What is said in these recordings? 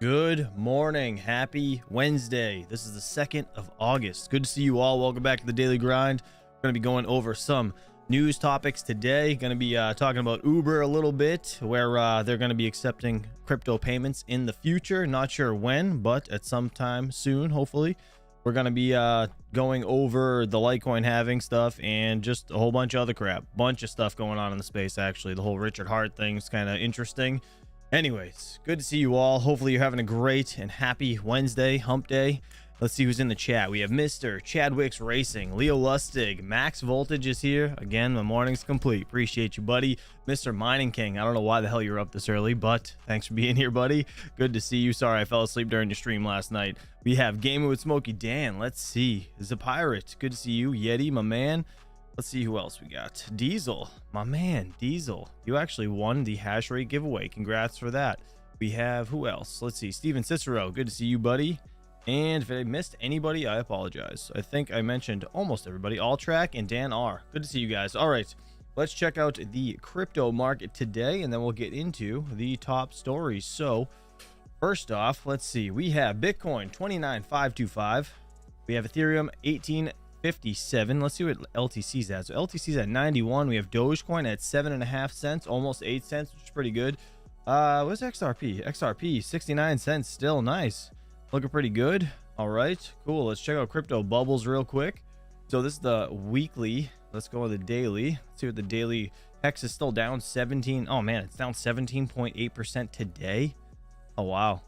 Good morning. Happy Wednesday. This is the 2nd of August. Good to see you all. Welcome back to the Daily Grind. We're going to be going over some news topics today. Going to be talking about Uber a little bit, where they're going to be accepting crypto payments in the future. Not sure when, but at some time soon, hopefully. We're going to be going over the Litecoin halving stuff and just a whole bunch of other crap. Bunch of stuff going on in the space, actually. The whole Richard Hart thing's kind of interesting. Anyways, good to see you all. Hopefully you're having a great and happy Wednesday, hump day. Let's see who's in the chat. We have Mr. Chadwick's Racing, Leo Lustig, Max Voltage is here. Again, my morning's complete. Appreciate you, buddy. Mr. Mining King, I don't know why the hell you're up this early, but thanks for being here, buddy. Good to see you. Sorry, I fell asleep during your stream last night. We have Gaming with Smokey Dan. Let's see. Is a pirate. Good to see you. Yeti, my man. Let's see who else we got. Diesel, my man. Diesel, you actually won the hash rate giveaway. Congrats for that. We have who else? Let's see. Steven Cicero, good to see you, buddy. And if I missed anybody, I apologize. I think I mentioned almost everybody. Alltrack and Dan R, good to see you guys. All right, let's check out the crypto market today, and then we'll get into the top stories. So first off, let's see. We have Bitcoin 29,525. We have Ethereum 1857. Let's see what LTC's at. So LTC's at 91. We have Dogecoin at 7.5 cents, almost 8 cents, which is pretty good. What's XRP? XRP 69 cents, still nice, looking pretty good. All right, cool. Let's check out crypto bubbles real quick. So this is the weekly. Let's go with the daily. Let's see what the daily. Hex is still down 17. Oh man, it's down 17.8% today. Oh wow,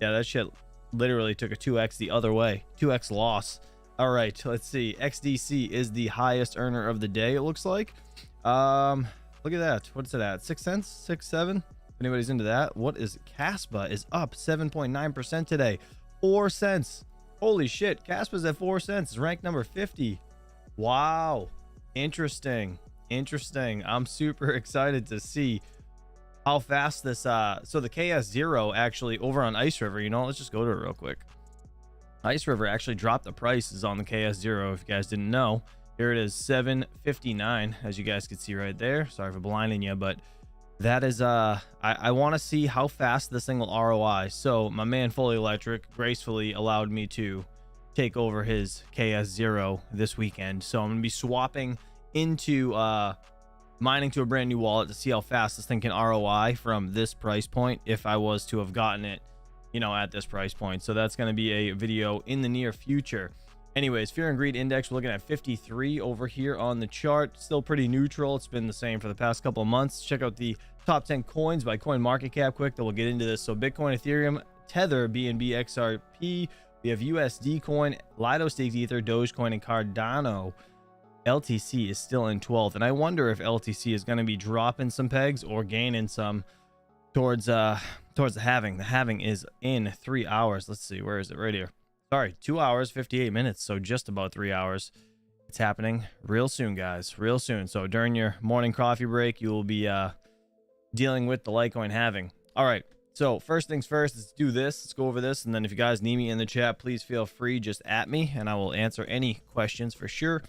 yeah, that shit literally took a 2x the other way. 2x loss. All right, let's see. XDC is the highest earner of the day, it looks like. Look at that. What's it at? 6 cents? 6, 7? If anybody's into that. What is Caspa? Is up 7.9% today. 4 cents. Holy shit. Caspa's at 4 cents. It's ranked number 50. Wow. Interesting. Interesting. I'm super excited to see how fast this so the KS0 actually over on Ice River, you know, let's just go to it real quick. Ice River actually dropped the prices on the KS0, if you guys didn't know. Here it is, 7.59, as you guys can see right there. Sorry for blinding you, but that is I want to see how fast this thing will ROI. So my man Fully Electric gracefully allowed me to take over his KS0 this weekend. So I'm gonna be swapping into mining to a brand new wallet to see how fast this thing can ROI from this price point if I was to have gotten it, you know, at this price point. So that's going to be a video in the near future. Anyways, fear and greed index, we're looking at 53 over here on the chart. Still pretty neutral. It's been the same for the past couple of months. Check out the top 10 coins by coin market cap quick, then we'll get into this. So Bitcoin, Ethereum, Tether, BNB, XRP. We have USD coin, Lido Stakes Ether, Dogecoin, and Cardano. LTC is still in 12th, and I wonder if LTC is going to be dropping some pegs or gaining some towards the halving. The halving is in 3 hours. Let's see, where is it? Right here. Sorry, 2 hours 58 minutes, so just about 3 hours. It's happening real soon, guys, real soon. So during your morning coffee break, you will be dealing with the Litecoin halving. All right, so first things first, let's do this. Let's go over this, and then if you guys need me in the chat, please feel free, just at me and I will answer any questions for sure.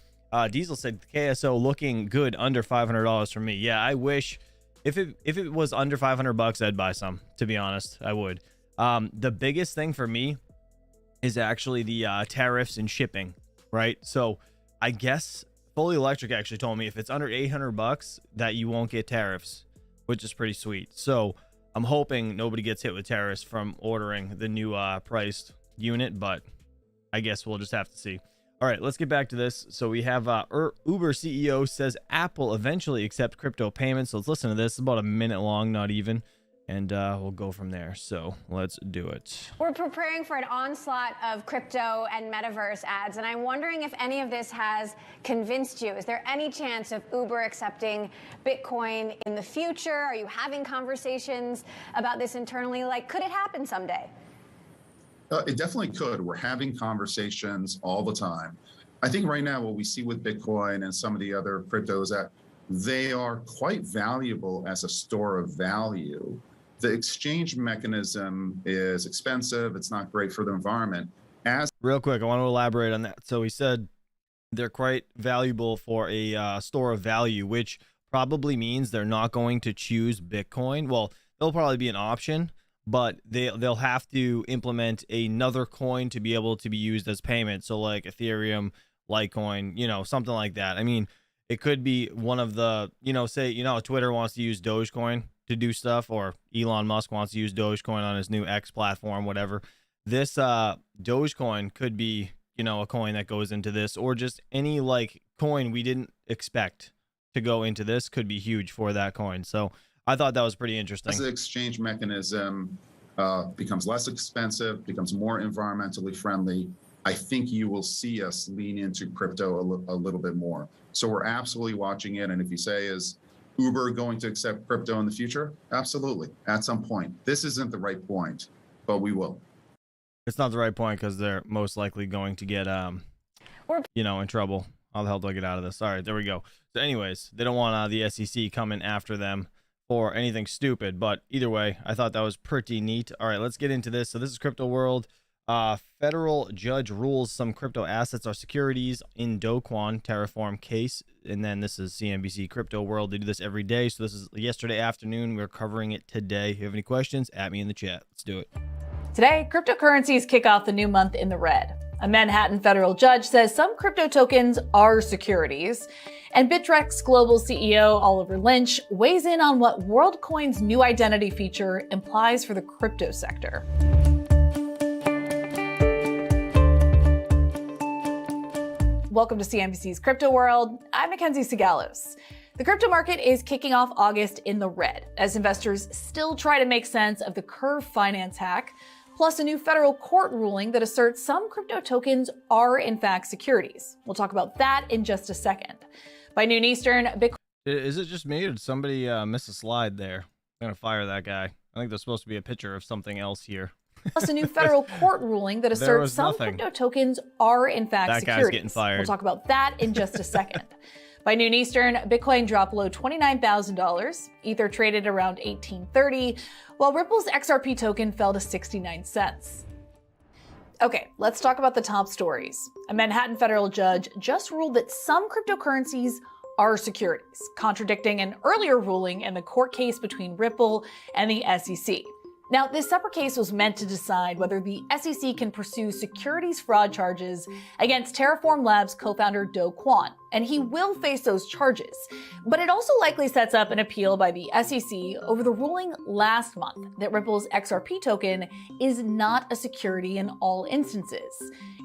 Diesel said KSO looking good under $500 for me. Yeah, I wish if it was under 500 bucks, I'd buy some, to be honest. I would. The biggest thing for me is actually the tariffs and shipping, right? So I guess Fully Electric actually told me if it's under 800 bucks that you won't get tariffs, which is pretty sweet. So I'm hoping nobody gets hit with tariffs from ordering the new priced unit, but I guess we'll just have to see. All right, let's get back to this. So we have Uber CEO says Apple eventually accept crypto payments. So let's listen to this. It's about a minute long, not even. And we'll go from there. So let's do it. We're preparing for an onslaught of crypto and metaverse ads, and I'm wondering if any of this has convinced you. Is there any chance of Uber accepting Bitcoin in the future? Are you having conversations about this internally? Like, could it happen someday? It definitely could. We're having conversations all the time. I think right now what we see with Bitcoin and some of the other cryptos that they are quite valuable as a store of value. The exchange mechanism is expensive. It's not great for the environment. Real quick, I want to elaborate on that. So he said they're quite valuable for a store of value, which probably means they're not going to choose Bitcoin. Well, it'll probably be an option, but they'll have to implement another coin to be able to be used as payment. So like Ethereum, Litecoin, you know, something like that. I mean, it could be one of the, you know, say, you know, Twitter wants to use Dogecoin to do stuff, or Elon Musk wants to use Dogecoin on his new X platform, whatever. This Dogecoin could be, you know, a coin that goes into this, or just any like coin we didn't expect to go into this could be huge for that coin. So I thought that was pretty interesting. As the exchange mechanism becomes less expensive, becomes more environmentally friendly, I think you will see us lean into crypto a little bit more. So we're absolutely watching it. And if you say, is Uber going to accept crypto in the future? Absolutely, at some point. This isn't the right point, but we will. It's not the right point because they're most likely going to get, you know, in trouble. How the hell do I get out of this? All right, there we go. So anyways, they don't want the SEC coming after them for anything stupid. But either way, I thought that was pretty neat. All right, let's get into this. So this is Crypto World. Federal judge rules some crypto assets are securities in Do Kwon Terraform case. And then this is CNBC Crypto World. They do this every day. So this is yesterday afternoon. We're covering it today. If you have any questions, at me in the chat. Let's do it. Today, cryptocurrencies kick off the new month in the red. A Manhattan federal judge says some crypto tokens are securities. And Bittrex Global CEO Oliver Lynch weighs in on what WorldCoin's new identity feature implies for the crypto sector. Welcome to CNBC's Crypto World. I'm Mackenzie Sigalos. The crypto market is kicking off August in the red as investors still try to make sense of the Curve finance hack, plus a new federal court ruling that asserts some crypto tokens are in fact securities. We'll talk about that in just a second. By noon Eastern, Bitcoin... Is it just me, or did somebody miss a slide there? I'm going to fire that guy. I think there's supposed to be a picture of something else here. Plus a new federal court ruling that asserts some crypto tokens are in fact that securities. Guy's getting fired. We'll talk about that in just a second. By noon Eastern, Bitcoin dropped below $29,000. Ether traded around $18.30, while Ripple's XRP token fell to 69 cents. Okay, let's talk about the top stories. A Manhattan federal judge just ruled that some cryptocurrencies are securities, contradicting an earlier ruling in the court case between Ripple and the SEC. Now, this separate case was meant to decide whether the SEC can pursue securities fraud charges against Terraform Labs co-founder Do Kwon, and he will face those charges. But it also likely sets up an appeal by the SEC over the ruling last month that Ripple's XRP token is not a security in all instances.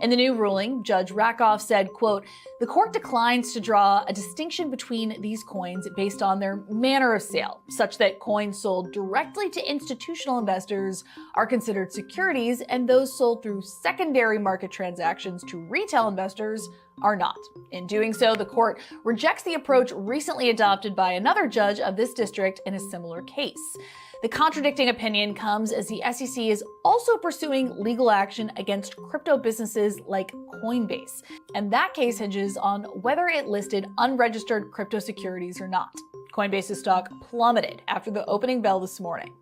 In the new ruling, Judge Rakoff said, quote, "The court declines to draw a distinction between these coins based on their manner of sale, such that coins sold directly to institutional investors are considered securities and those sold through secondary market transactions to retail investors are not." In doing so, the court rejects the approach recently adopted by another judge of this district in a similar case. The contradicting opinion comes as the SEC is also pursuing legal action against crypto businesses like Coinbase, and that case hinges on whether it listed unregistered crypto securities or not. Coinbase's stock plummeted after the opening bell this morning.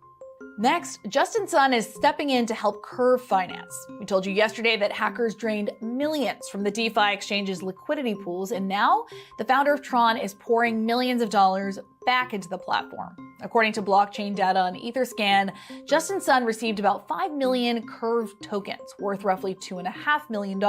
Next, Justin Sun is stepping in to help Curve finance. We told you yesterday that hackers drained millions from the DeFi exchange's liquidity pools, and now the founder of Tron is pouring millions of dollars back into the platform. According to blockchain data on Etherscan, Justin Sun received about 5 million Curve tokens, worth roughly $2.5 million.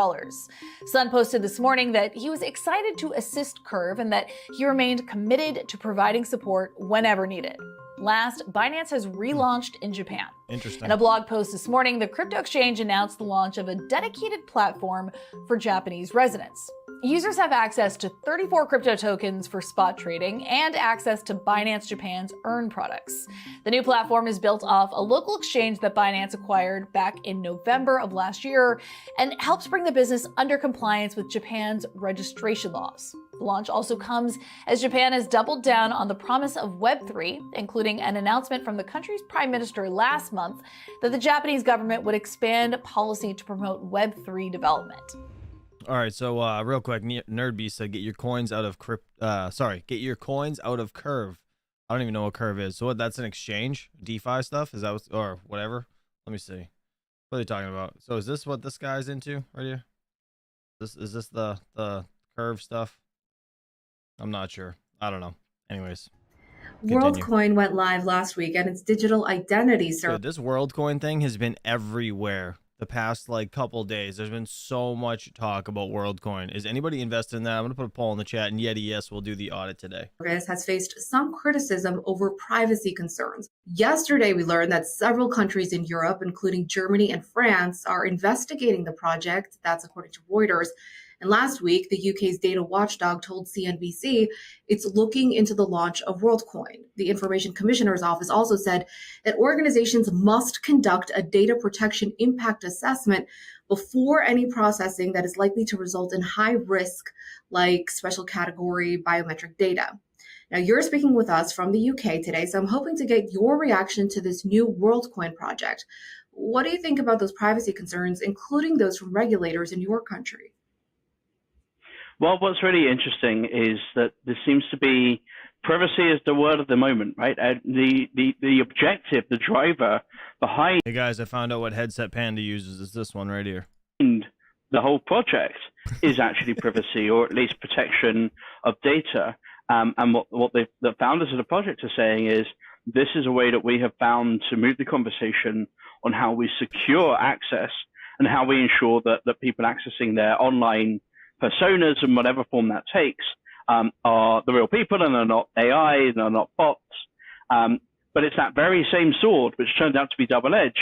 Sun posted this morning that he was excited to assist Curve and that he remained committed to providing support whenever needed. Last, Binance has relaunched in Japan. Interesting. In a blog post this morning, the crypto exchange announced the launch of a dedicated platform for Japanese residents. Users have access to 34 crypto tokens for spot trading and access to Binance Japan's Earn products. The new platform is built off a local exchange that Binance acquired back in November of last year and helps bring the business under compliance with Japan's registration laws. The launch also comes as Japan has doubled down on the promise of Web3, including an announcement from the country's prime minister last month that the Japanese government would expand policy to promote Web3 development. All right, so real quick, Nerdbeast said get your coins out of get your coins out of Curve. I don't even know what Curve is. So what? That's an exchange, DeFi stuff. Is that what, or whatever? Let me see. What are they talking about? So is this what this guy's into right here? Is this the Curve stuff? I'm not sure. I don't know. Anyways. Continue. WorldCoin went live last week, and its digital identity service. Dude, this WorldCoin thing has been everywhere the past like couple days. There's been so much talk about WorldCoin. Is anybody invested in that? I'm gonna put a poll in the chat, and Yeti, yes, we'll do the audit today. Has faced some criticism over privacy concerns. Yesterday, we learned that several countries in Europe, including Germany and France, are investigating the project. That's according to Reuters. And last week, the UK's data watchdog told CNBC it's looking into the launch of WorldCoin. The Information Commissioner's Office also said that organizations must conduct a data protection impact assessment before any processing that is likely to result in high risk, like special category biometric data. Now, you're speaking with us from the UK today, so I'm hoping to get your reaction to this new WorldCoin project. What do you think about those privacy concerns, including those from regulators in your country? Well, what's really interesting is that there seems to be privacy is the word of the moment, right? The objective, the driver behind. Hey guys, I found out what headset Panda uses. Is this one right here. The whole project is actually privacy, or at least protection of data. And what the founders of the project are saying is this is a way that we have found to move the conversation on how we secure access and how we ensure that people accessing their online personas in whatever form that takes are the real people and are not AI and are not bots. But it's that very same sword, which turned out to be double-edged,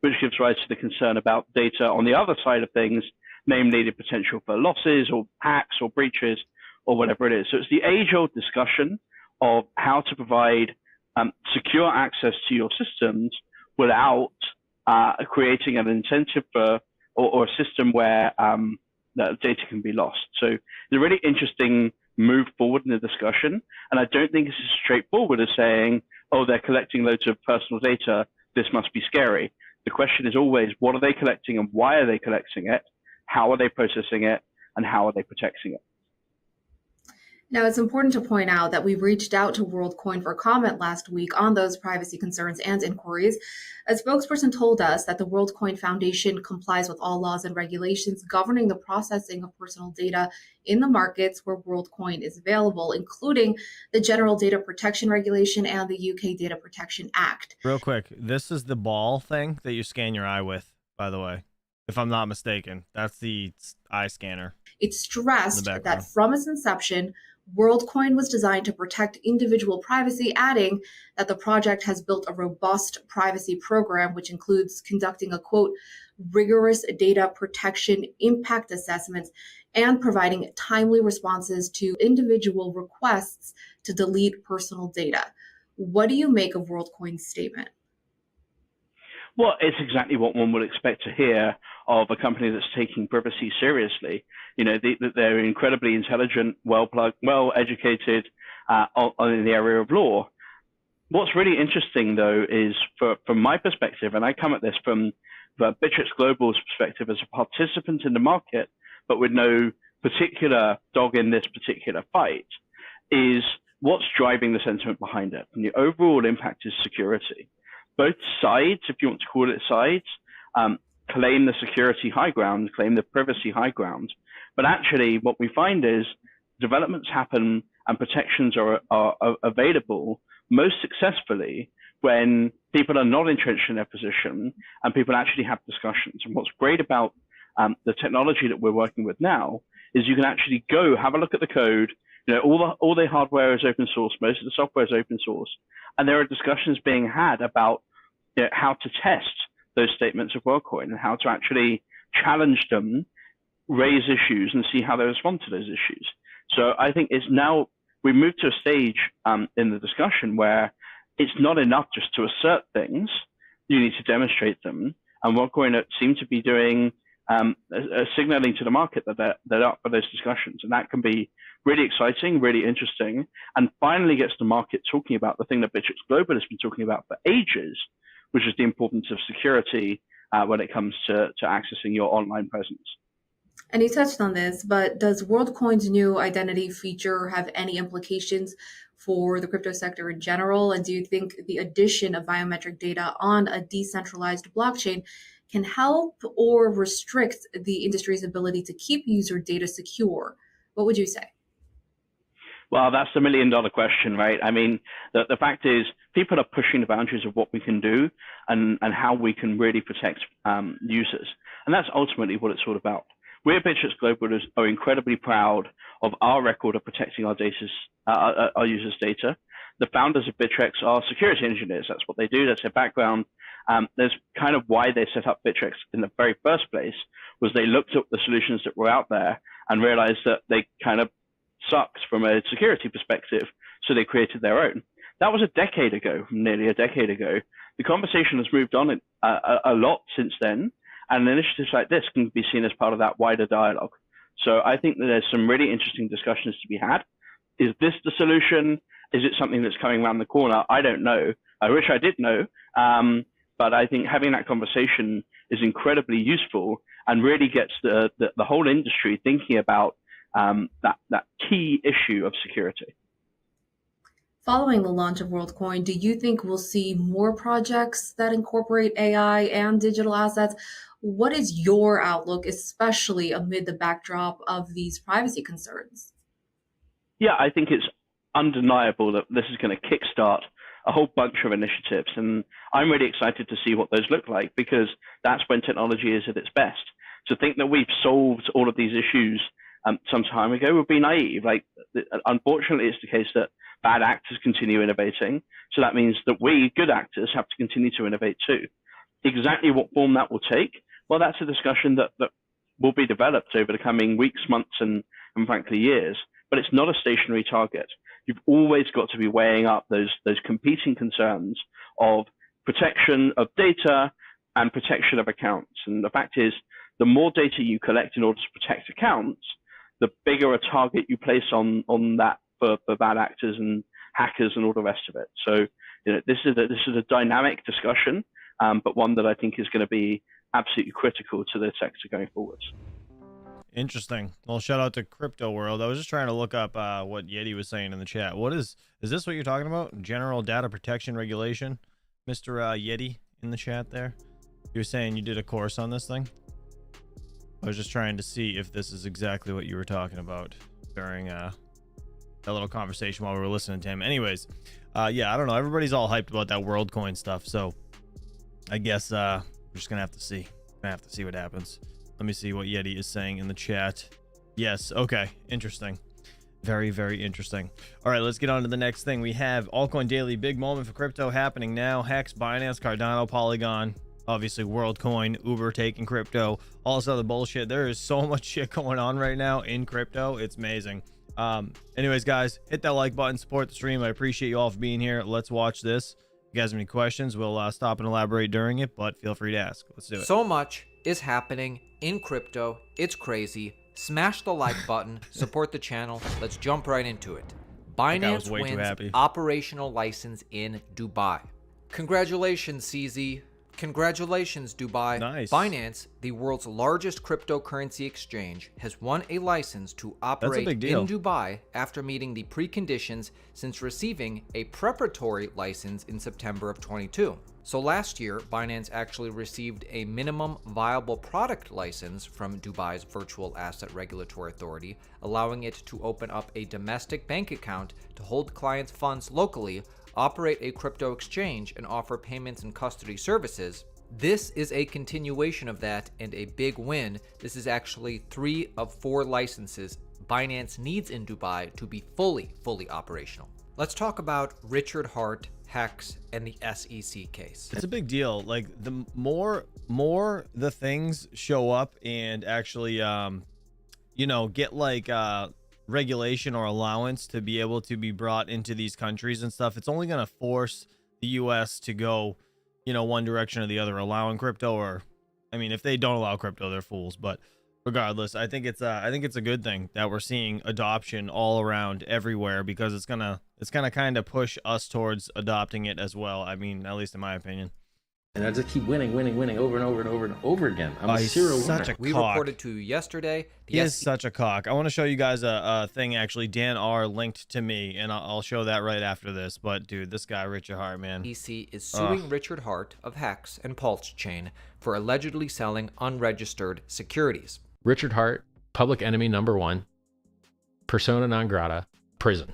which gives rise to the concern about data on the other side of things, namely the potential for losses or hacks or breaches or whatever it is. So it's the age-old discussion of how to provide secure access to your systems without creating an incentive for or a system where that data can be lost. So it's a really interesting move forward in the discussion. And I don't think it's as straightforward as saying, oh, they're collecting loads of personal data, this must be scary. The question is always, what are they collecting and why are they collecting it? How are they processing it? And how are they protecting it? Now, it's important to point out that we reached out to WorldCoin for comment last week on those privacy concerns and inquiries. A spokesperson told us that the WorldCoin Foundation complies with all laws and regulations governing the processing of personal data in the markets where WorldCoin is available, including the General Data Protection Regulation and the UK Data Protection Act. Real quick, this is the ball thing that you scan your eye with, by the way, if I'm not mistaken. That's the eye scanner. It stressed that from its inception, WorldCoin was designed to protect individual privacy, adding that the project has built a robust privacy program, which includes conducting a, quote, rigorous data protection impact assessments and providing timely responses to individual requests to delete personal data. What do you make of WorldCoin's statement? Well, it's exactly what one would expect to hear of a company that's taking privacy seriously. You know, they're incredibly intelligent, well-educated in the area of law. What's really interesting, though, is from my perspective, and I come at this from Bittrex Global's perspective as a participant in the market, but with no particular dog in this particular fight, is what's driving the sentiment behind it. And the overall impact is security. Both sides, if you want to call it sides, claim the security high ground, claim the privacy high ground. But actually, what we find is developments happen and protections are available most successfully when people are not entrenched in their position and people actually have discussions. And what's great about the technology that we're working with now is you can actually go have a look at the code. You know, all the hardware is open source, most of the software is open source, and there are discussions being had about how to test those statements of WorldCoin and how to actually challenge them, raise issues, and see how they respond to those issues. So I think it's now we move to a stage in the discussion where it's not enough just to assert things; you need to demonstrate them. And WorldCoin seem to be doing signaling to the market that they're up for those discussions, and that can be really exciting, really interesting, and finally gets the market talking about the thing that Bittrex Global has been talking about for ages, which is the importance of security when it comes to accessing your online presence. And you touched on this, but does WorldCoin's new identity feature have any implications for the crypto sector in general? And do you think the addition of biometric data on a decentralized blockchain can help or restrict the industry's ability to keep user data secure? What would you say? Well, that's the million-dollar question, right? I mean, the fact is, people are pushing the boundaries of what we can do and how we can really protect users. And that's ultimately what it's all about. We at Bittrex Global are incredibly proud of our record of protecting our users' data. The founders of Bittrex are security engineers. That's what they do. That's their background. There's kind of why they set up Bittrex in the very first place, was they looked at the solutions that were out there and realized that they kind of sucked from a security perspective, so they created their own. That was a decade ago, nearly a decade ago. The conversation has moved on a lot since then, and initiatives like this can be seen as part of that wider dialogue. So I think that there's some really interesting discussions to be had. Is this the solution? Is it something that's coming around the corner? I don't know. I wish I did know. But I think having that conversation is incredibly useful and really gets the whole industry thinking about that key issue of security. Following the launch of WorldCoin, do you think we'll see more projects that incorporate AI and digital assets? What is your outlook, especially amid the backdrop of these privacy concerns? Yeah, I think it's undeniable that this is going to kickstart a whole bunch of initiatives. And I'm really excited to see what those look like, because that's when technology is at its best. To think that we've solved all of these issues some time ago would be naive. Like, unfortunately, it's the case that bad actors continue innovating. So that means that we, good actors, have to continue to innovate too. Exactly what form that will take, well, that's a discussion that will be developed over the coming weeks, months, and frankly, years. But it's not a stationary target. You've always got to be weighing up those competing concerns of protection of data and protection of accounts. And the fact is, the more data you collect in order to protect accounts, the bigger a target you place on that for bad actors and hackers and all the rest of it. So, this is a dynamic discussion, but one that I think is going to be absolutely critical to the sector going forwards. Interesting. Well, shout out to Crypto World. I was just trying to look up what Yeti was saying in the chat. Is this what you're talking about? General Data Protection Regulation? Mr. Yeti in the chat there. You were saying you did a course on this thing? I was just trying to see if this is exactly what you were talking about during that little conversation while we were listening to him. Anyways, yeah, I don't know. Everybody's all hyped about that WorldCoin stuff, so I guess we're just gonna have to see. Gonna have to see what happens. Let me see what Yeti is saying in the chat. Yes, okay, interesting. Very, very interesting. All right, let's get on to the next thing. We have Altcoin Daily, big moment for crypto happening now. Hex, Binance, Cardano, Polygon, obviously WorldCoin, Uber taking crypto, all this other bullshit. There is so much shit going on right now in crypto. It's amazing. Anyways, guys, hit that like button, support the stream. I appreciate you all for being here. Let's watch this. If you guys have any questions, we'll stop and elaborate during it, but feel free to ask. Let's do it. So much is happening in crypto. It's crazy. Smash the like button, support the channel. Let's jump right into it. Binance wins operational license in Dubai. Congratulations, CZ. Congratulations, Dubai. Nice. Binance, the world's largest cryptocurrency exchange, has won a license to operate in Dubai after meeting the preconditions since receiving a preparatory license in September of 22. So last year, Binance actually received a minimum viable product license from Dubai's Virtual Asset Regulatory Authority, allowing it to open up a domestic bank account to hold clients' funds locally, operate a crypto exchange, and offer payments and custody services. This is a continuation of that and a big win. This is actually 3 of 4 licenses Binance needs in Dubai to be fully operational. Let's talk about Richard Hart, Hex, and the SEC case. It's a big deal. Like, the more the things show up and actually get like regulation or allowance to be able to be brought into these countries and stuff, it's only going to force the US to go one direction or the other, allowing crypto. Or I mean, if they don't allow crypto, they're fools. But regardless, I think it's a good thing that we're seeing adoption all around everywhere, because it's gonna kind of push us towards adopting it as well. I mean, at least in my opinion. And I just keep winning over and over again. I'm a serial winner. We reported to you yesterday. He is such a cock. I want to show you guys a thing, actually. Dan R linked to me, and I'll show that right after this. But dude, this guy Richard Hart, man. SEC is suing Richard Hart of Hex and Pulse Chain for allegedly selling unregistered securities. Richard Hart, public enemy #1, persona non grata, prison.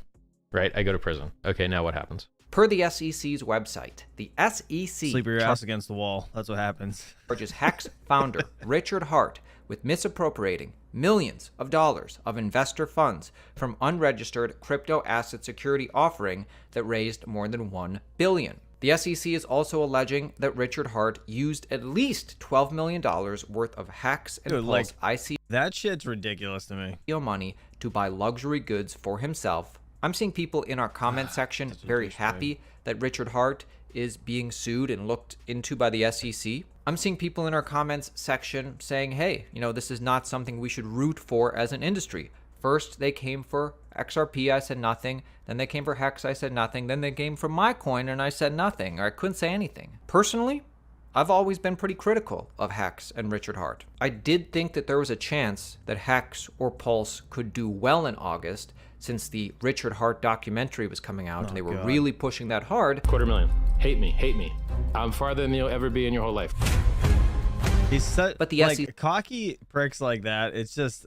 right? I go to prison. Okay, now what happens? Per the SEC's website, the SEC sleep your ass against the wall. That's what happens. Charges Hex founder Richard Hart with misappropriating millions of dollars of investor funds from unregistered crypto asset security offering that raised more than $1 billion. The SEC is also alleging that Richard Hart used at least $12 million worth of Hex and Pulse ICO that shit's ridiculous to me. Money to buy luxury goods for himself. I'm seeing people in our comment section very happy that Richard Hart is being sued and looked into by the SEC. I'm seeing people in our comments section saying, hey, you know, this is not something we should root for as an industry. First, they came for XRP, I said nothing. Then they came for Hex, I said nothing. Then they came for my coin and I said nothing, or I couldn't say anything. Personally, I've always been pretty critical of Hex and Richard Hart. I did think that there was a chance that Hex or Pulse could do well in August, since the Richard Hart documentary was coming out and they were really pushing that hard. $250,000. Hate me. I'm farther than you'll ever be in your whole life. He's such, but the SEC cocky pricks like that. It's just,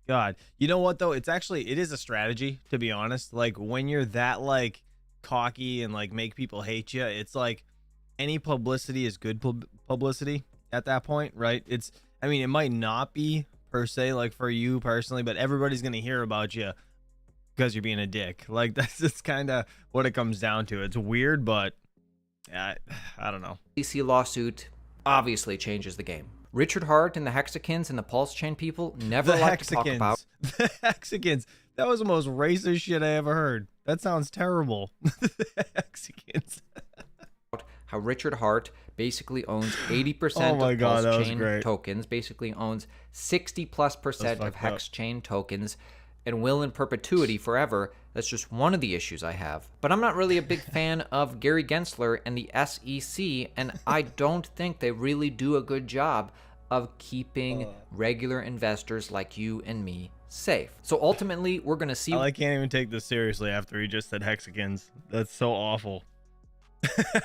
God. You know what though? It is a strategy, to be honest. Like when you're that like cocky and like make people hate you, it's like any publicity is good publicity at that point, right? I mean, it might not be per se like for you personally, but everybody's gonna hear about you because you're being a dick. Like that's just kind of what it comes down to. It's weird, but I don't know. SEC lawsuit obviously changes the game. Richard Hart and the Hexicans and the Pulse Chain people never like to talk about the Hexicans. That was the most racist shit I ever heard. That sounds terrible. The Hexicans. How Richard Hart basically owns 80% of Pulse Chain tokens, basically owns 60+% of Hex Chain tokens, and will in perpetuity forever. That's just one of the issues I have. But I'm not really a big fan of Gary Gensler and the SEC, and I don't think they really do a good job of keeping regular investors like you and me safe. So ultimately, we're going to see... I can't even take this seriously after he just said Hexicans. That's so awful.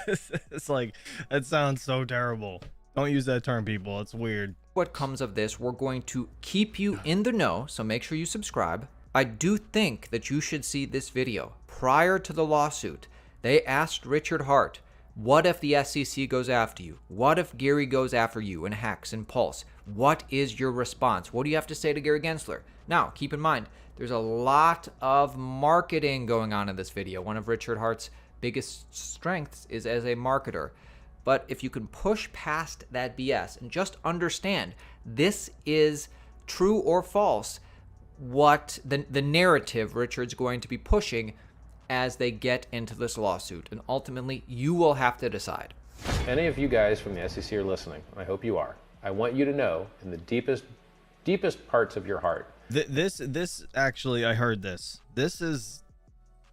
It's like, that sounds so terrible. Don't use that term, people. It's weird. What comes of this, we're going to keep you in the know, so make sure you subscribe. I do think that you should see this video. Prior to the lawsuit, they asked Richard Hart, what if the SEC goes after you? What if Gary goes after you and Hex and Pulse? What is your response? What do you have to say to Gary Gensler? Now, keep in mind, there's a lot of marketing going on in this video. One of Richard Hart's biggest strengths is as a marketer. But if you can push past that BS and just understand this is true or false, what the narrative Richard's going to be pushing as they get into this lawsuit. And ultimately, you will have to decide. Any of you guys from the SEC are listening, I hope you are. I want you to know in the deepest parts of your heart. This actually, I heard this.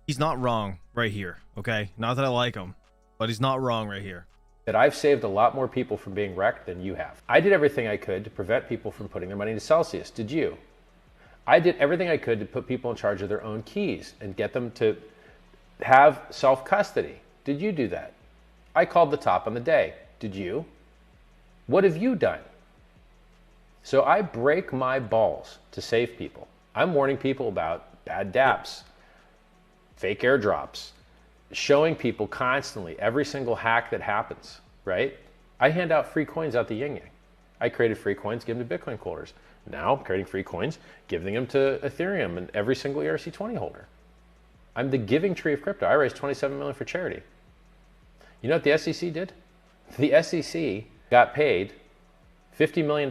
He's not wrong right here, okay? Not that I like him, but he's not wrong right here. That I've saved a lot more people from being wrecked than you have. I did everything I could to prevent people from putting their money into Celsius. Did you? I did everything I could to put people in charge of their own keys and get them to have self-custody. Did you do that? I called the top on the day. Did you? What have you done? So I break my balls to save people. I'm warning people about bad dApps, fake airdrops, showing people constantly every single hack that happens, right? I hand out free coins out the yin yang. I created free coins, give them to Bitcoin holders. Now I'm creating free coins, giving them to Ethereum and every single ERC20 holder. I'm the giving tree of crypto. I raised $27 million for charity. You know what the SEC did? The SEC got paid $50 million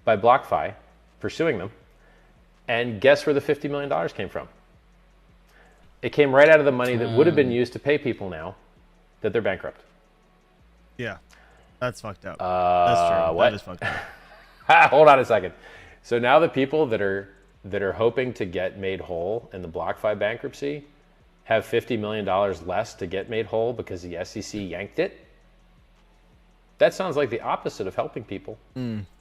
by BlockFi for suing them. And guess where the $50 million came from? It came right out of the money that would have been used to pay people now that they're bankrupt. Yeah, that's fucked up. That's true. What? That is fucked up. Hold on a second. So now the people that are hoping to get made whole in the BlockFi bankruptcy have $50 million less to get made whole because the SEC yanked it? That sounds like the opposite of helping people.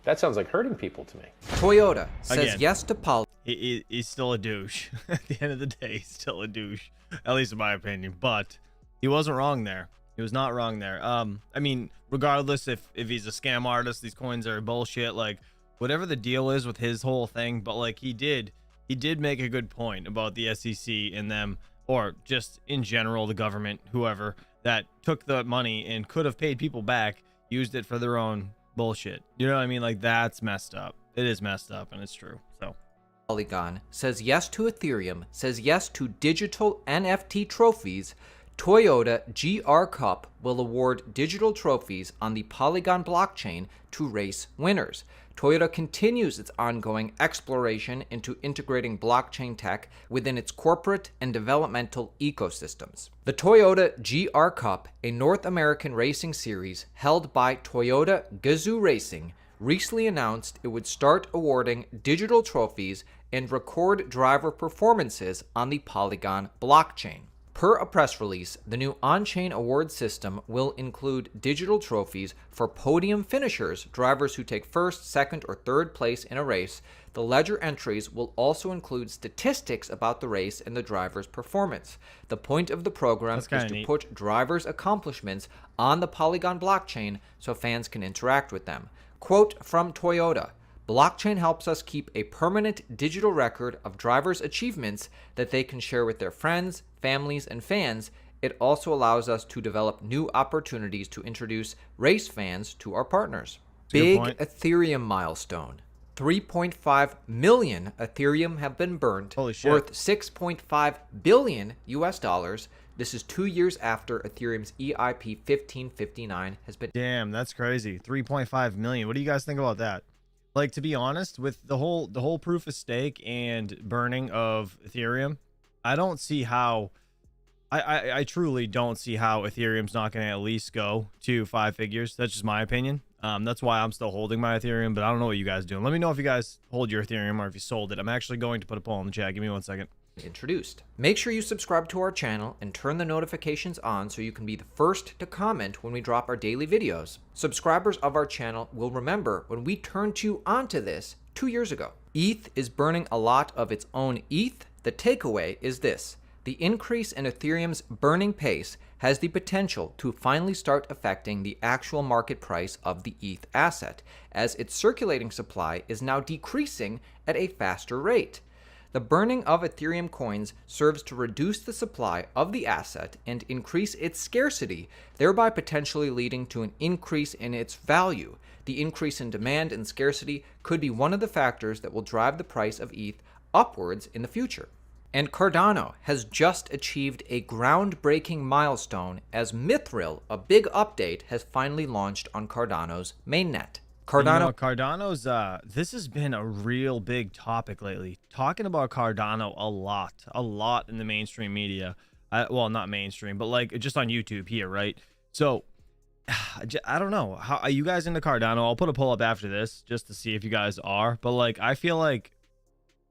That sounds like hurting people to me. Toyota says yes to policy. He's still a douche. At the end of the day, he's still a douche. At least in my opinion. But he wasn't wrong there. He was not wrong there. I mean, regardless if he's a scam artist, these coins are bullshit, like whatever the deal is with his whole thing, but like he did he did make a good point about the SEC and them, or just in general, the government, whoever that took the money and could have paid people back, used it for their own bullshit. You know what I mean? Like, that's messed up. It is messed up, and it's true. So Polygon says yes to Ethereum, says yes to digital NFT trophies. Toyota GR Cup will award digital trophies on the Polygon blockchain to race winners. Toyota continues its ongoing exploration into integrating blockchain tech within its corporate and developmental ecosystems. The Toyota GR Cup, a North American racing series held by Toyota Gazoo Racing, recently announced it would start awarding digital trophies and record driver performances on the Polygon blockchain. Per a press release, the new on-chain award system will include digital trophies for podium finishers, drivers who take first, second, or third place in a race. The ledger entries will also include statistics about the race and the driver's performance. The point of the program is to put drivers' accomplishments on the Polygon blockchain so fans can interact with them. Quote from Toyota: "Blockchain helps us keep a permanent digital record of drivers' achievements that they can share with their friends, families, and fans. It also allows us to develop new opportunities to introduce race fans to our partners." Big Ethereum milestone. 3.5 million Ethereum have been burnt, worth $6.5 billion US. This is 2 years after Ethereum's EIP 1559 has been. Damn, that's crazy. 3.5 million. What do you guys think about that? Like, to be honest, with the whole proof of stake and burning of Ethereum, I don't see how, I truly don't see how Ethereum's not going to at least go to 5 figures. That's just my opinion. That's why I'm still holding my Ethereum, but I don't know what you guys are doing. Let me know if you guys hold your Ethereum or if you sold it. I'm actually going to put a poll in the chat. Give me 1 second. Introduced. Make sure you subscribe to our channel and turn the notifications on so you can be the first to comment when we drop our daily videos. Subscribers of our channel will remember when we turned you onto this 2 years ago. ETH is burning a lot of its own ETH. The takeaway is this: the increase in Ethereum's burning pace has the potential to finally start affecting the actual market price of the ETH asset, as its circulating supply is now decreasing at a faster rate. The burning of Ethereum coins serves to reduce the supply of the asset and increase its scarcity, thereby potentially leading to an increase in its value. The increase in demand and scarcity could be one of the factors that will drive the price of ETH upwards in the future. And Cardano has just achieved a groundbreaking milestone as Mithril, a big update, has finally launched on Cardano's mainnet. Cardano's this has been a real big topic lately. Talking about Cardano a lot in the mainstream media. Well, not mainstream, but like just on YouTube here, right? So I don't know. How are you guys into Cardano? I'll put a poll up after this just to see if you guys are. But like, I feel like,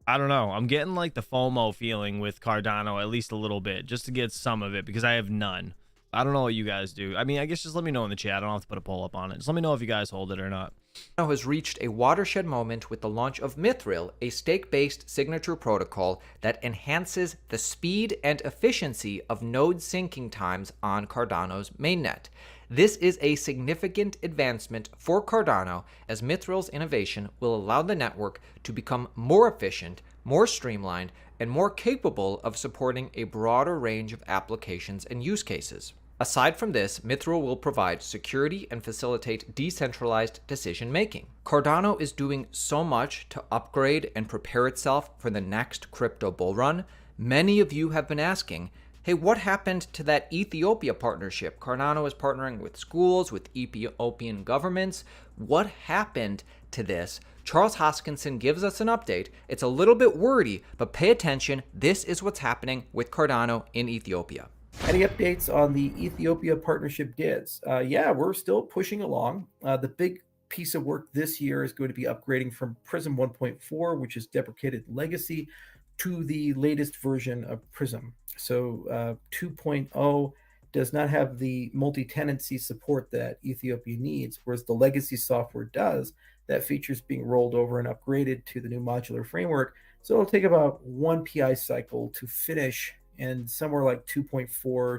I don't know, I'm getting like the FOMO feeling with Cardano, at least a little bit, just to get some of it, because I have none. I don't know what you guys do. I mean, I guess just let me know in the chat. I don't have to put a poll up on it. Just let me know if you guys hold it or not. Cardano has reached a watershed moment with the launch of Mithril, a stake-based signature protocol that enhances the speed and efficiency of node syncing times on Cardano's mainnet. This is a significant advancement for Cardano, as Mithril's innovation will allow the network to become more efficient, more streamlined, and more capable of supporting a broader range of applications and use cases. Aside from this, Mithril will provide security and facilitate decentralized decision-making. Cardano is doing so much to upgrade and prepare itself for the next crypto bull run. Many of you have been asking, hey, what happened to that Ethiopia partnership? Cardano is partnering with schools, with Ethiopian governments. What happened to this? Charles Hoskinson gives us an update. It's a little bit wordy, but pay attention. This is what's happening with Cardano in Ethiopia. Any updates on the Ethiopia partnership DIDs? Yeah, we're still pushing along. The big piece of work this year is going to be upgrading from Prism 1.4, which is deprecated legacy, to the latest version of Prism. So 2.0 does not have the multi-tenancy support that Ethiopia needs, whereas the legacy software does. That feature is being rolled over and upgraded to the new modular framework. So it'll take about 1 PI cycle to finish, and somewhere like 2.4,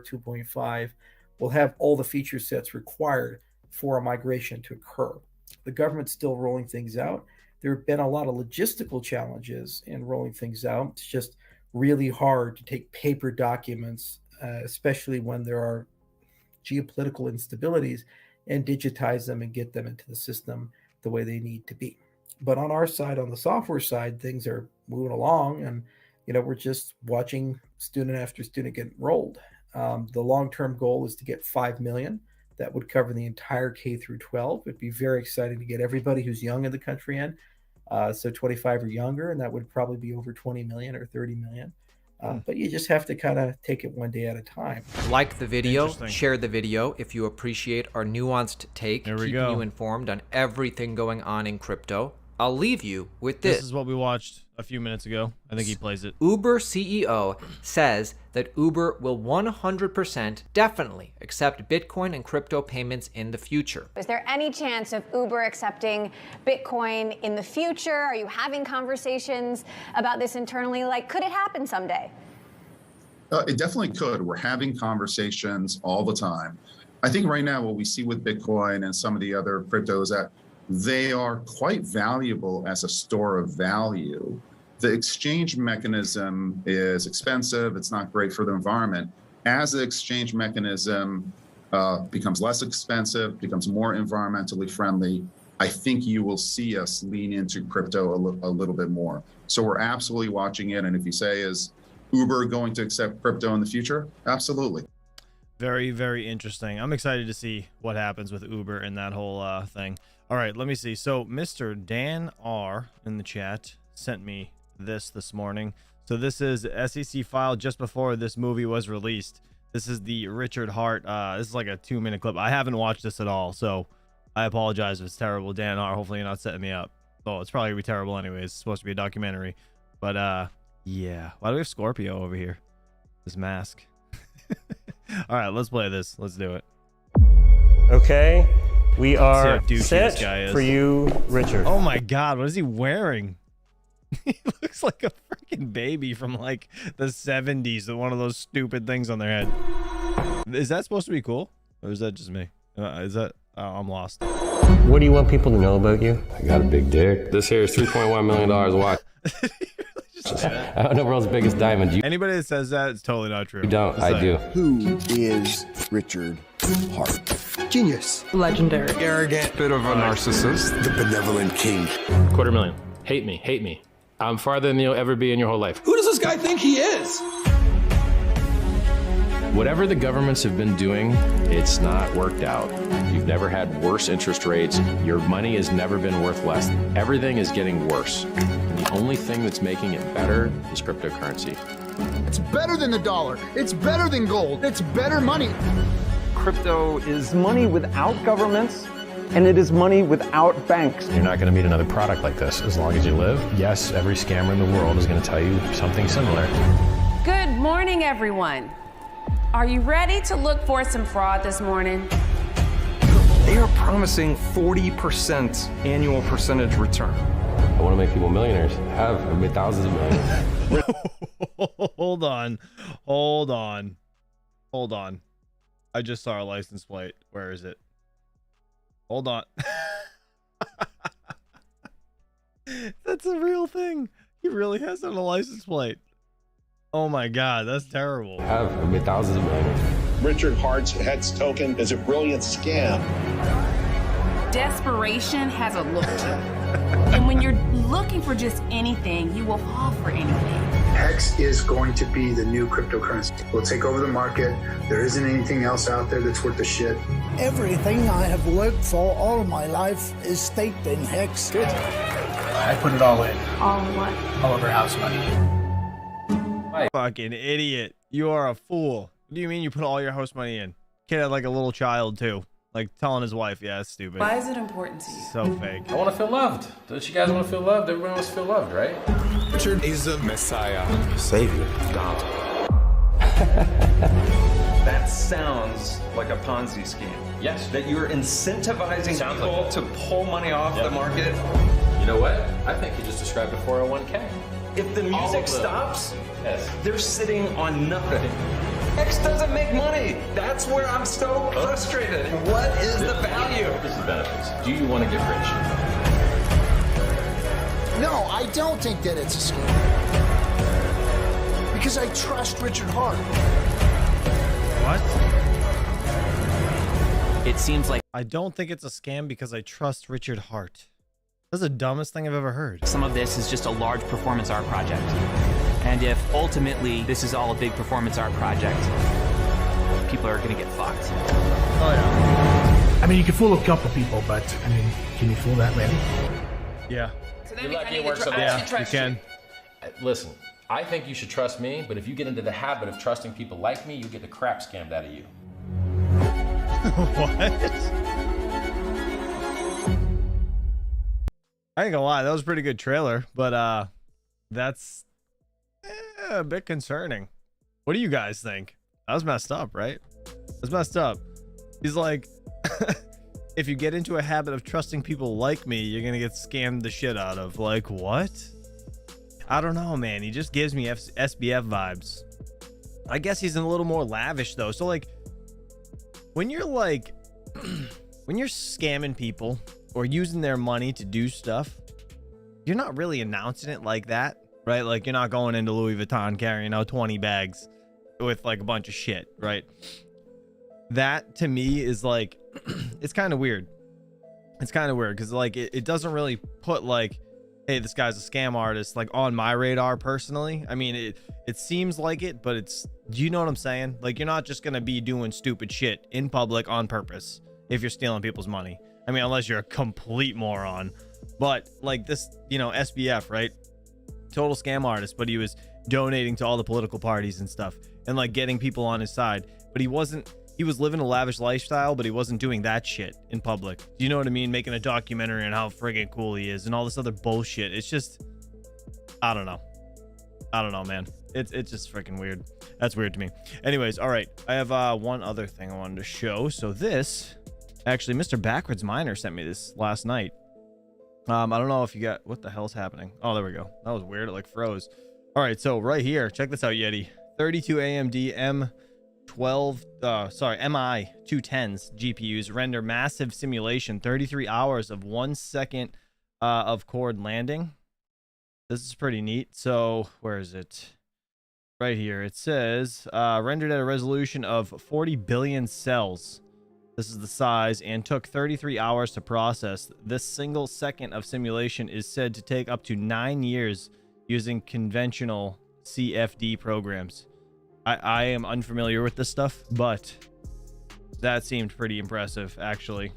2.5 will have all the feature sets required for a migration to occur. The government's still rolling things out. there have been a lot of logistical challenges in rolling things out. It's just really hard to take paper documents, especially when there are geopolitical instabilities, and digitize them and get them into the system the way they need to be. But on our side, on the software side, things are moving along, and we're just watching student after student get enrolled. The long-term goal is to get 5 million. That would cover the entire K through 12. It'd be very exciting to get everybody who's young in the country in, so 25 or younger, and that would probably be over 20 million or 30 million. But you just have to kind of take it one day at a time. Like the video, share the video if you appreciate our nuanced take, keeping you informed on everything going on in crypto. I'll leave you with this. This is what we watched a few minutes ago. I think he plays it. Uber CEO says that Uber will 100% definitely accept Bitcoin and crypto payments in the future. Is there any chance of Uber accepting Bitcoin in the future? Are you having conversations about this internally? Like, could it happen someday? It definitely could. We're having conversations all the time. I think right now what we see with Bitcoin and some of the other cryptos that they are quite valuable as a store of value. The exchange mechanism is expensive. It's not great for the environment. As the exchange mechanism becomes less expensive, becomes more environmentally friendly, I think you will see us lean into crypto a little bit more. So we're absolutely watching it. And if you say, is Uber going to accept crypto in the future? Absolutely. Very, very interesting. I'm excited to see what happens with Uber and that whole thing. All right, let me see. So Mr. Dan R in the chat sent me this morning. So this is SEC file just before this movie was released. This is the Richard Hart. This is like a 2-minute clip. I haven't watched this at all, so I apologize if it's terrible. Dan R, hopefully you're not setting me up. Oh, it's probably gonna be terrible anyways. It's supposed to be a documentary. But yeah. Why do we have Scorpio over here? This mask. All right, let's play this. Let's do it. Okay. We are set for you, Richard. Oh my God, what is he wearing? He looks like a freaking baby from like the 70s with one of those stupid things on their head. Is that supposed to be cool? Or is that just me? Is that... I'm lost. What do you want people to know about you? I got a big dick. This here is $3.1 million watch. I don't know world's biggest diamond. Anybody that says that, it's totally not true. You don't, I do. Who is Richard Hart? Genius. Legendary. Arrogant. Bit of a narcissist. The benevolent king. $250,000. Hate me, hate me. I'm farther than you'll ever be in your whole life. Who does this guy think he is? Whatever the governments have been doing, it's not worked out. You've never had worse interest rates. Your money has never been worth less. Everything is getting worse. And the only thing that's making it better is cryptocurrency. It's better than the dollar. It's better than gold. It's better money. Crypto is money without governments, and it is money without banks. You're not going to meet another product like this as long as you live. Yes, every scammer in the world is going to tell you something similar. Good morning, everyone. Are you ready to look for some fraud this morning? They are promising 40% annual percentage return. I want to make people millionaires. I've made thousands of millions. Hold on. I just saw a license plate. Where is it? Hold on. That's a real thing. He really has on a license plate. Oh my God, that's terrible. I've made thousands of millions. Richard Hart's HEX token is a brilliant scam. Desperation has a look to it. And when you're looking for just anything, you will fall for anything. HEX is going to be the new cryptocurrency. We'll take over the market. There isn't anything else out there that's worth the shit. Everything I have worked for all my life is staked in HEX. Good. I put it all in. All in what? All of our house money. Fucking idiot. You are a fool. What do you mean you put all your house money in? Kid had like a little child too. Like telling his wife, yeah, it's stupid. Why is it important to you? So fake. I want to feel loved. Don't you guys want to feel loved? Everyone wants to feel loved, right? Richard is a messiah. Savior. God. That sounds like a Ponzi scheme. Yes. That you're incentivizing people to pull money off the market. You know what? I think you just described a 401k. If the music stops, they're sitting on nothing. X doesn't make money. That's where I'm so frustrated. What is the value? This is benefits. Do you want to get rich? No, I don't think that it's a scam. Because I trust Richard Hart. What? It seems like I don't think it's a scam because I trust Richard Hart. That's the dumbest thing I've ever heard. some of this is just a large performance art project. And if ultimately this is all a big performance art project, people are going to get fucked. Oh, yeah. I mean, you can fool a couple people, but I mean, can you fool that many? Yeah. So you're lucky it works so well. Yeah, you can. Listen, I think you should trust me, but if you get into the habit of trusting people like me, you'll get the crap scammed out of you. What? I ain't gonna lie, that was a pretty good trailer, but that's a bit concerning. What do you guys think? That was messed up, right? That's messed up. He's like, if you get into a habit of trusting people like me, you're gonna get scammed the shit out of. Like, what? I don't know, man. He just gives me SBF vibes. I guess he's a little more lavish though. So like, when you're like, when you're scamming people or using their money to do stuff, you're not really announcing it like that, right? Like, you're not going into Louis Vuitton carrying out 20 bags with like a bunch of shit, right? That to me is like, it's kind of weird. It's kind of weird because like it doesn't really put like, hey, this guy's a scam artist, like on my radar personally. I mean, it seems like it, but it's, do you know what I'm saying? Like, you're not just gonna be doing stupid shit in public on purpose if you're stealing people's money. I mean, unless you're a complete moron. But like this, you know, SBF, right? Total scam artist, but he was donating to all the political parties and stuff and like getting people on his side. But he was living a lavish lifestyle, but he wasn't doing that shit in public. Do you know what I mean? Making a documentary on how friggin' cool he is and all this other bullshit. It's just, I don't know. I don't know, man. It's just freaking weird. That's weird to me. Anyways, all right. I have one other thing I wanted to show. So this, actually, Mr. Backwards Miner sent me this last night. I don't know if you got, what the hell's happening? Oh, there we go. That was weird. It like froze. All right. So right here, check this out, Yeti. 32 AMD MI 210s GPUs render massive simulation, 33 hours of 1 second of cord landing. This is pretty neat. So where is it? Right here. It says rendered at a resolution of 40 billion cells. This is the size and took 33 hours to process. This single second of simulation is said to take up to 9 years using conventional CFD programs. I am unfamiliar with this stuff, but that seemed pretty impressive, actually.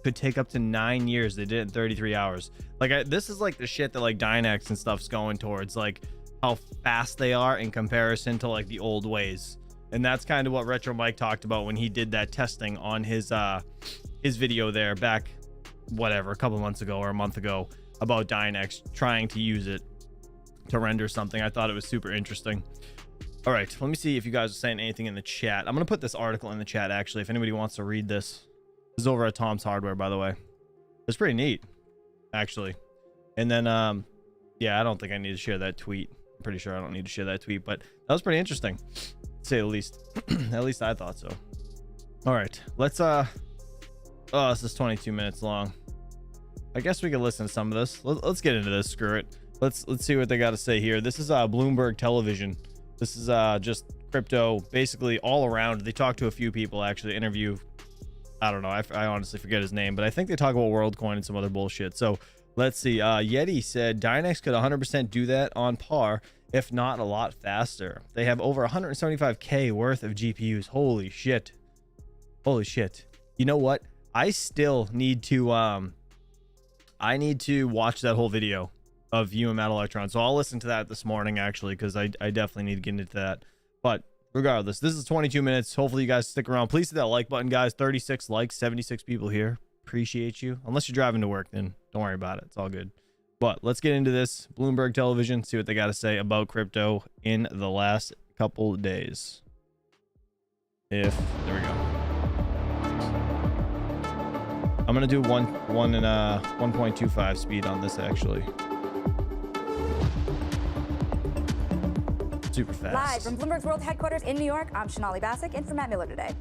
Could take up to 9 years. They did it in 33 hours. Like, this is like the shit that like Dynex and stuff's going towards, like how fast they are in comparison to like the old ways. And that's kind of what Retro Mike talked about when he did that testing on his video there back, whatever, a couple months ago or a month ago, about Dynex trying to use it to render something. I thought it was super interesting. All right, let me see if you guys are saying anything in the chat. I'm going to put this article in the chat, actually, if anybody wants to read this. This is over at Tom's Hardware, by the way. It's pretty neat, actually. And then, yeah, I don't think I need to share that tweet. I'm pretty sure I don't need to share that tweet, but that was pretty interesting, to say the least. At least I thought so. All right, let's, oh, this is 22 minutes long. I guess we could listen to some of this. Let's get into this, screw it. Let's see what they got to say here. This is Bloomberg Television. This is just crypto, basically all around. They talk to a few people, actually interview. I don't know. I honestly forget his name, but I think they talk about WorldCoin and some other bullshit. So let's see. Yeti said Dynex could 100% do that on par, if not a lot faster. They have over 175K worth of GPUs. Holy shit. Holy shit. You know what? I still need to, I need to watch that whole video of Metal Electron. So I'll listen to that this morning, actually, because I definitely need to get into that. But regardless, this is 22 minutes. Hopefully you guys stick around. Please hit that like button, guys. 36 likes, 76 people here. Appreciate you. Unless you're driving to work, then don't worry about it. It's all good. But let's get into this. Bloomberg Television, see what they got to say about crypto in the last couple days. There we go. I'm gonna do one and 1.25 speed on this, actually. Super fast. Live from Bloomberg's World Headquarters in New York, I'm Shonali Bassick, in for Matt Miller today.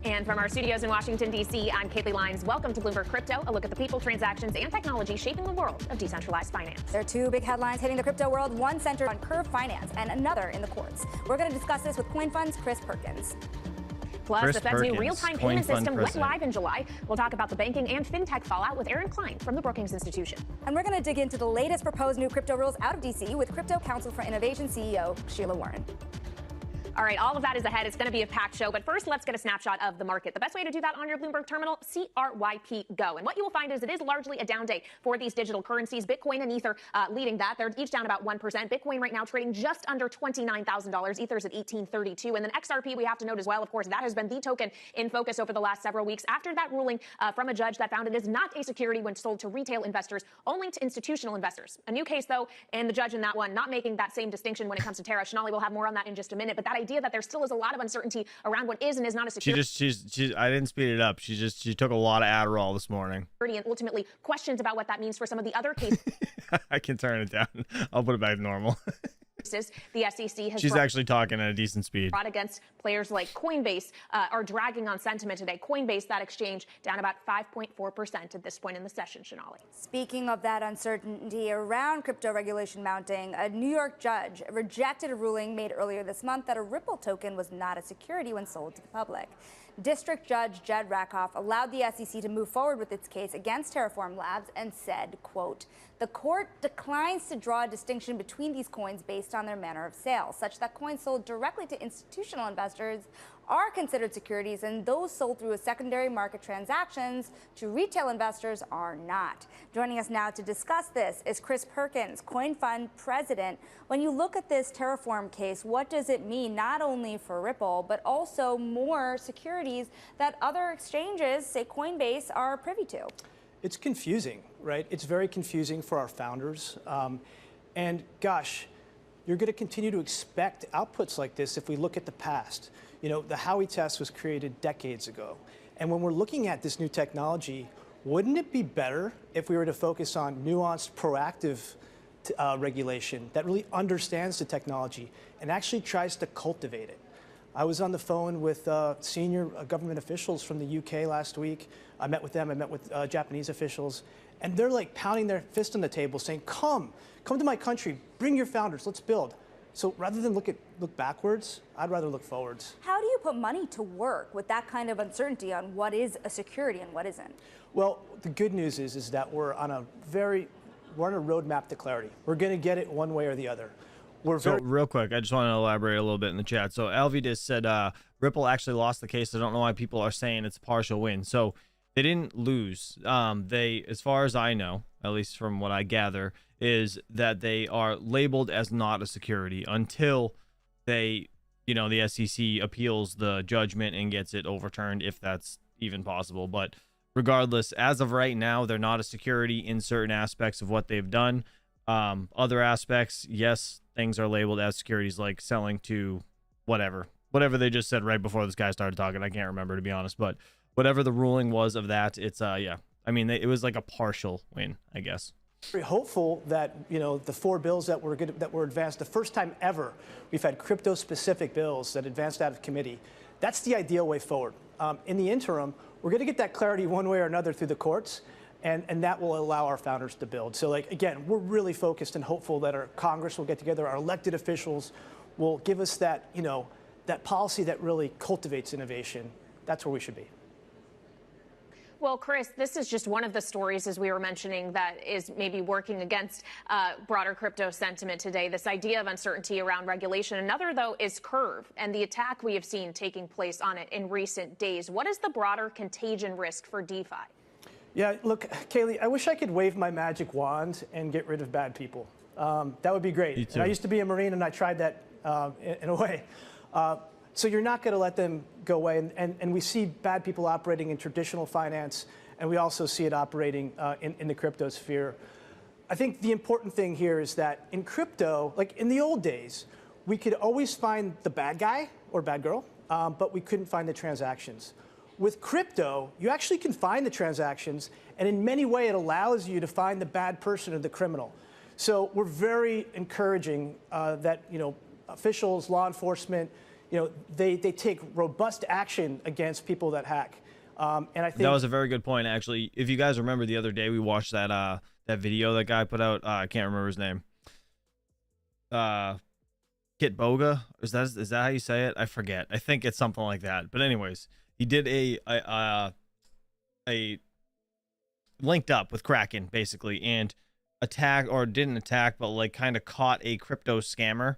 And from our studios in Washington, D.C., I'm Kaylee Lyons. Welcome to Bloomberg Crypto, a look at the people, transactions, and technology shaping the world of decentralized finance. There are two big headlines hitting the crypto world, one centered on Curve Finance and another in the courts. We're going to discuss this with CoinFund's Chris Perkins. Plus, the Fed's new real-time payment system went live in July. We'll talk about the banking and fintech fallout with Aaron Klein from the Brookings Institution. And we're going to dig into the latest proposed new crypto rules out of D.C. with Crypto Council for Innovation CEO Sheila Warren. All right, all of that is ahead. It's going to be a packed show. But first, let's get a snapshot of the market. The best way to do that on your Bloomberg terminal, CRYP Go. And what you will find is it is largely a down day for these digital currencies. Bitcoin and Ether leading that. They're each down about 1%. Bitcoin right now trading just under $29,000. Ether's at $1832. And then XRP, we have to note as well, of course, that has been the token in focus over the last several weeks after that ruling from a judge that found it is not a security when sold to retail investors, only to institutional investors. A new case, though, and the judge in that one not making that same distinction when it comes to Terra. Shanali will have more on that in just a minute. But that idea that there still is a lot of uncertainty around what is and is not a security. I didn't speed it up. She took a lot of Adderall this morning. And ultimately questions about what that means for some of the other cases. I can turn it down. I'll put it back to normal. The SEC has She's actually talking at a decent speed. Brought against players like Coinbase are dragging on sentiment today. Coinbase, that exchange, down about 5.4% at this point in the session, Shanali. Speaking of that uncertainty around crypto regulation mounting, a New York judge rejected a ruling made earlier this month that a Ripple token was not a security when sold to the public. District Judge Jed Rakoff allowed the SEC to move forward with its case against Terraform Labs and said, quote, the court declines to draw a distinction between these coins based on their manner of sale, such that coins sold directly to institutional investors are considered securities and those sold through a secondary market transactions to retail investors are not. Joining us now to discuss this is Chris Perkins, CoinFund president. When you look at this Terraform case, what does it mean not only for Ripple, but also more securities that other exchanges, say Coinbase, are privy to? It's confusing, right? It's very confusing for our founders. And gosh, you're going to continue to expect outputs like this if we look at the past. You know, the Howey test was created decades ago. And when we're looking at this new technology, wouldn't it be better if we were to focus on nuanced, proactive regulation that really understands the technology and actually tries to cultivate it? I was on the phone with senior government officials from the UK last week. I met with them, I met with Japanese officials, and they're like pounding their fist on the table saying, come to my country, bring your founders, let's build. So rather than look backwards, I'd rather look forwards. How do you put money to work with that kind of uncertainty on what is a security and what isn't? Well, the good news is that we're on a roadmap to clarity. We're going to get it one way or the other. So real quick, I just want to elaborate a little bit in the chat. So Alvidis said Ripple actually lost the case. I don't know why people are saying it's a partial win. So they didn't lose. They, as far as I know, at least from what I gather, is that they are labeled as not a security until they, the SEC appeals the judgment and gets it overturned, if that's even possible. But regardless, as of right now, they're not a security in certain aspects of what they've done. Other aspects, yes, things are labeled as securities, like selling to whatever they just said right before this guy started talking. I can't remember, to be honest, but whatever the ruling was of that, it's yeah. I mean, it was like a partial win, I guess. Very hopeful that the 4 bills that were advanced, the first time ever we've had crypto-specific bills that advanced out of committee. That's the ideal way forward. In the interim, we're going to get that clarity one way or another through the courts, and that will allow our founders to build. So, again, we're really focused and hopeful that our Congress will get together, our elected officials will give us that that policy that really cultivates innovation. That's where we should be. Well, Chris, this is just one of the stories, as we were mentioning, that is maybe working against broader crypto sentiment today, this idea of uncertainty around regulation. Another, though, is Curve and the attack we have seen taking place on it in recent days. What is the broader contagion risk for DeFi? Yeah, look, Kaylee, I wish I could wave my magic wand and get rid of bad people. That would be great. And I used to be a Marine, and I tried that in a way. So you're not going to let them go away. And we see bad people operating in traditional finance, and we also see it operating in the crypto sphere. I think the important thing here is that in crypto, like in the old days, we could always find the bad guy or bad girl, but we couldn't find the transactions. With crypto, you actually can find the transactions, and in many ways it allows you to find the bad person or the criminal. So we're very encouraging that officials, law enforcement, they take robust action against people that hack. And I think that was a very good point, actually. If you guys remember the other day, we watched that video that guy put out. I can't remember his name. Kit Boga, is that how you say it? I forget. I think it's something like that. But anyways, he did a linked up with Kraken basically, and didn't attack, but like kind of caught a crypto scammer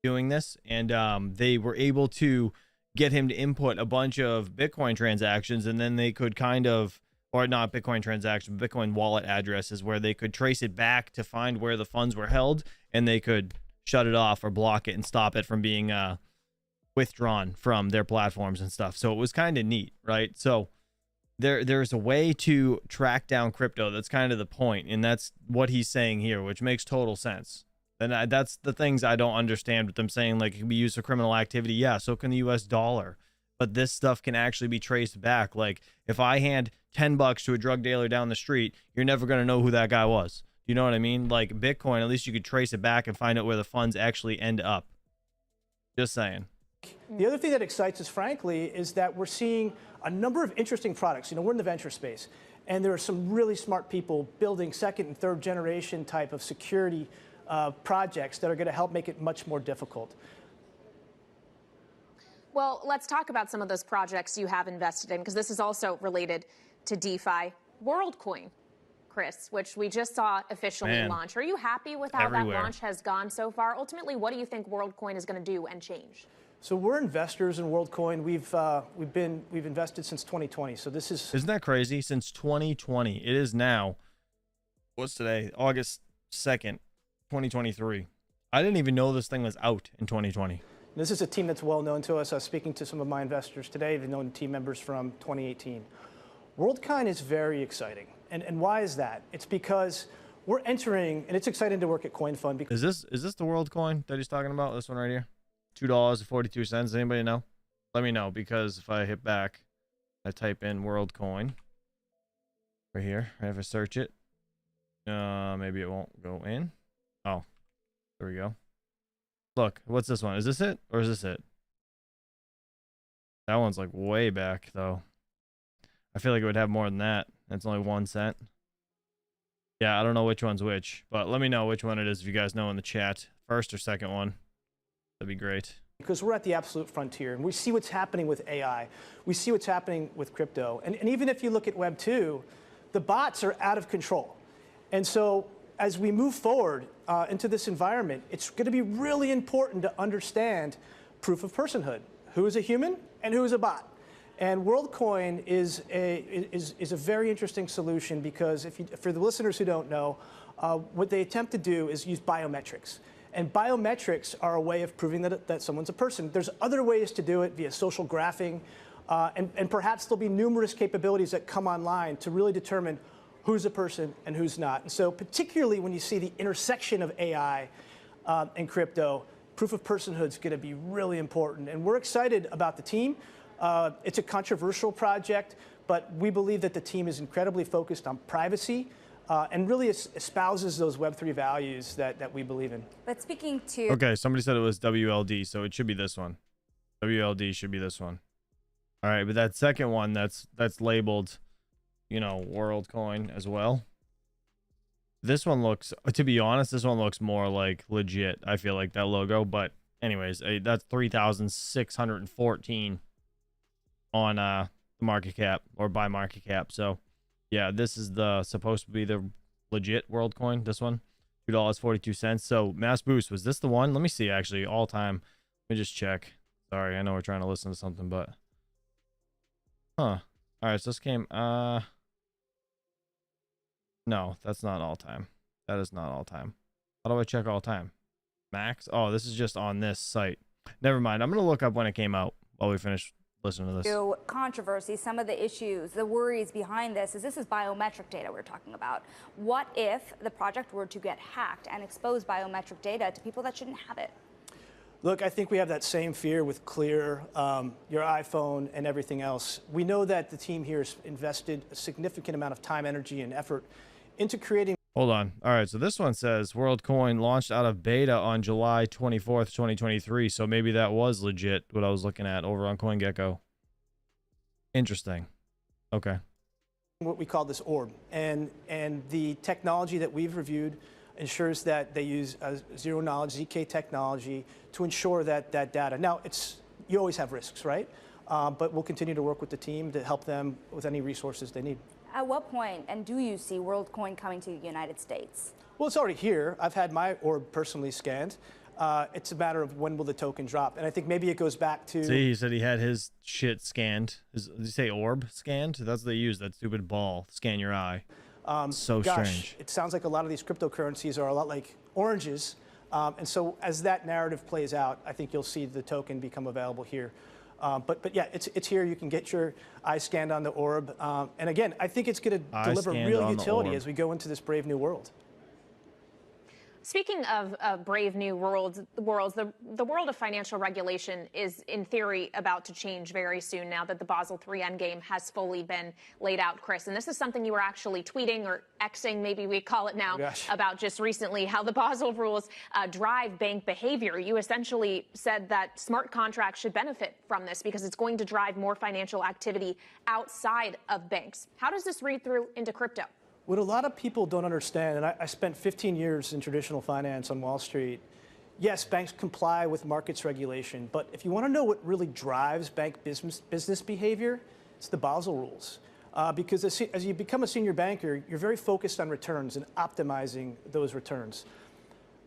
doing this, and they were able to get him to input a bunch of Bitcoin transactions, and then they could or not Bitcoin transactions, Bitcoin wallet addresses, where they could trace it back to find where the funds were held, and they could shut it off or block it and stop it from being withdrawn from their platforms and stuff. So it was kind of neat, right? So there's a way to track down crypto. That's kind of the point, and that's what he's saying here, which makes total sense. And that's the things I don't understand with them saying, like, it can be used for criminal activity. Yeah, so can the US dollar. But this stuff can actually be traced back. Like, if I hand $10 to a drug dealer down the street, you're never going to know who that guy was. You know what I mean? Like Bitcoin, at least you could trace it back and find out where the funds actually end up. Just saying. The other thing that excites us, frankly, is that we're seeing a number of interesting products. We're in the venture space, and there are some really smart people building second and third generation type of security projects that are going to help make it much more difficult. Well, let's talk about some of those projects you have invested in, because this is also related to DeFi. WorldCoin, Chris, which we just saw officially launch. Are you happy with how that launch has gone so far? Ultimately, what do you think WorldCoin is going to do and change? So we're investors in WorldCoin. We've invested since 2020. So this is... Isn't that crazy? Since 2020. It is now, what's today? August 2nd, 2023. I didn't even know this thing was out in 2020. This is a team that's well known to us. I was speaking to some of my investors today. They've known team members from 2018. WorldCoin is very exciting. And why is that? It's because we're entering, and it's exciting to work at CoinFund. Because is this the WorldCoin that he's talking about? This one right here? $2.42. Anybody know? Let me know, because if I hit back, I type in WorldCoin right here. If I search it, maybe it won't go in. Oh, there we go. Look, what's this one? Is this it, or is this it? That one's like way back though. I feel like it would have more than that. It's only 1 cent. Yeah, I don't know which one's which, but let me know which one it is if you guys know in the chat. First or second one. That'd be great. Because we're at the absolute frontier, and we see what's happening with AI. We see what's happening with crypto. And even if you look at Web 2, the bots are out of control. And so as we move forward into this environment, it's going to be really important to understand proof of personhood. Who is a human and who is a bot? And WorldCoin is a very interesting solution, because for the listeners who don't know, what they attempt to do is use biometrics. And biometrics are a way of proving that someone's a person. There's other ways to do it via social graphing, and perhaps there'll be numerous capabilities that come online to really determine who's a person and who's not. And so particularly when you see the intersection of AI and crypto, proof of personhood is going to be really important. And we're excited about the team. It's a controversial project, but we believe that the team is incredibly focused on privacy and really espouses those Web3 values that we believe in. But speaking to... Okay, somebody said it was WLD, so it should be this one. WLD should be this one. All right, but that second one that's labeled, WorldCoin as well. This one looks, to be honest, this one looks more like legit. I feel like that logo, but anyways, that's 3,614 on the market cap, or by market cap. So yeah, this is supposed to be the legit WorldCoin. This one, $2.42. So mass boost, was this the one? Let me see, actually, all time. Let me just check. Sorry, I know we're trying to listen to something, but all right, so this came no, that's not all time. That is not all time. How do I check all time? Max? Oh, this is just on this site. Never mind. I'm going to look up when it came out while we finish listening to this. Controversy, some of the issues, the worries behind this is biometric data we're talking about. What if the project were to get hacked and expose biometric data to people that shouldn't have it? Look, I think we have that same fear with Clear, your iPhone, and everything else. We know that the team here has invested a significant amount of time, energy, and effort into creating Hold on. All right, so this one says WorldCoin launched out of beta on July 24th, 2023. So maybe that was legit what I was looking at over on CoinGecko. Interesting. Okay. What we call this orb, and the technology that we've reviewed ensures that they use zero knowledge ZK technology to ensure that data. Now, you always have risks, right? But we'll continue to work with the team to help them with any resources they need. At what point, and do you see WorldCoin coming to the United States? Well, it's already here. I've had my orb personally scanned. It's a matter of when will the token drop, and I think maybe it goes back to. See, he said he had his shit scanned. Did you say orb scanned? That's what they use. That stupid ball scan your eye. So strange. It sounds like a lot of these cryptocurrencies are a lot like oranges, and so as that narrative plays out, I think you'll see the token become available here. But yeah, it's here. You can get your eye scanned on the orb, and again, I think it's going to deliver real utility as we go into this brave new world. Speaking of brave new worlds, the world of financial regulation is, in theory, about to change very soon now that the Basel III endgame has fully been laid out, Chris. And this is something you were actually tweeting or Xing, maybe we call it now, about just recently, how the Basel rules drive bank behavior. You essentially said that smart contracts should benefit from this because it's going to drive more financial activity outside of banks. How does this read through into crypto? What a lot of people don't understand, and I spent 15 years in traditional finance on Wall Street. Yes, banks comply with markets regulation, but if you want to know what really drives bank business behavior, it's the Basel rules. Because as you become a senior banker, you're very focused on returns and optimizing those returns.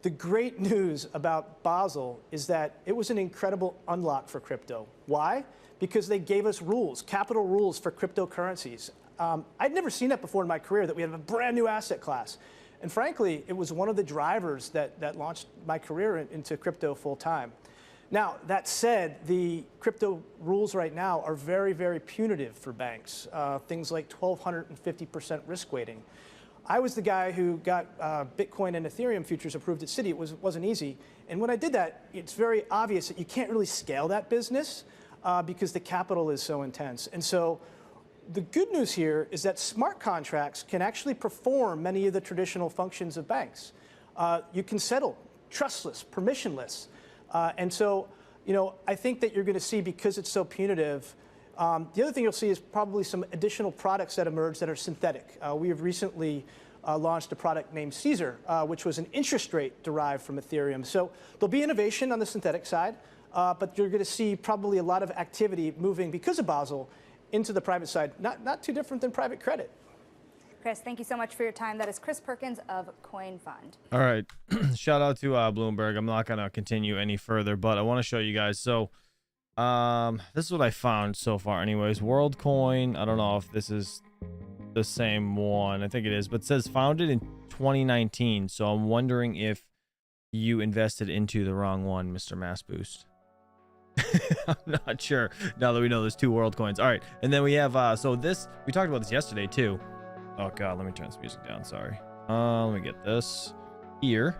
The great news about Basel is that it was an incredible unlock for crypto. Why? Because they gave us rules, capital rules for cryptocurrencies. I'd never seen that before in my career, that we have a brand new asset class. And frankly, it was one of the drivers that launched my career into crypto full time. Now, that said, the crypto rules right now are very, very punitive for banks. Things like 1,250% risk weighting. I was the guy who got Bitcoin and Ethereum futures approved at Citi. It wasn't easy. And when I did that, it's very obvious that you can't really scale that business because the capital is so intense. And so the good news here is that smart contracts can actually perform many of the traditional functions of banks. You can settle trustless, permissionless. And so, I think that you're going to see, because it's so punitive, the other thing you'll see is probably some additional products that emerge that are synthetic. We have recently launched a product named Caesar, which was an interest rate derived from Ethereum. So there'll be innovation on the synthetic side, but you're going to see probably a lot of activity moving because of Basel into the private side, not too different than private credit. Chris, thank you so much for your time. That is Chris Perkins of Coin Fund. All right. Shout out to Bloomberg. I'm not going to continue any further, but I want to show you guys. So this is what I found so far anyways. WorldCoin, I don't know if this is the same one. I think it is, but it says founded in 2019. So I'm wondering if you invested into the wrong one, Mr. Mass Boost. I'm not sure now that we know there's two WorldCoins. All right, and then we have so this, we talked about this yesterday too. Oh god, let me turn this music down. Sorry. Let me get this here.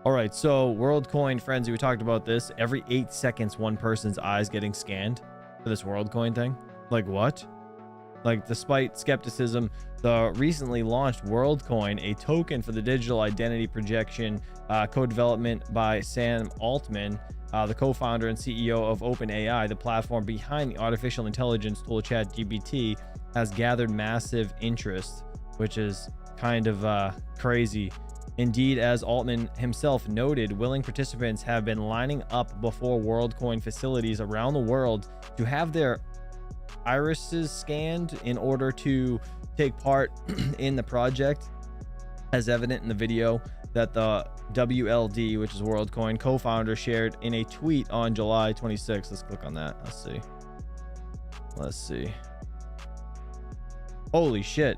All right, so WorldCoin frenzy, we talked about this. Every 8 seconds one person's eyes getting scanned for this WorldCoin thing. Like what? Like, despite skepticism, the recently launched WorldCoin, a token for the digital identity projection, co-development by Sam Altman, the co-founder and CEO of OpenAI, the platform behind the artificial intelligence tool ChatGPT, has gathered massive interest, which is kind of crazy. Indeed, as Altman himself noted, willing participants have been lining up before WorldCoin facilities around the world to have their irises scanned in order to take part in the project, as evident in the video that the WLD, which is WorldCoin co-founder, shared in a tweet on July 26th. Let's click on that. Let's see. Holy shit.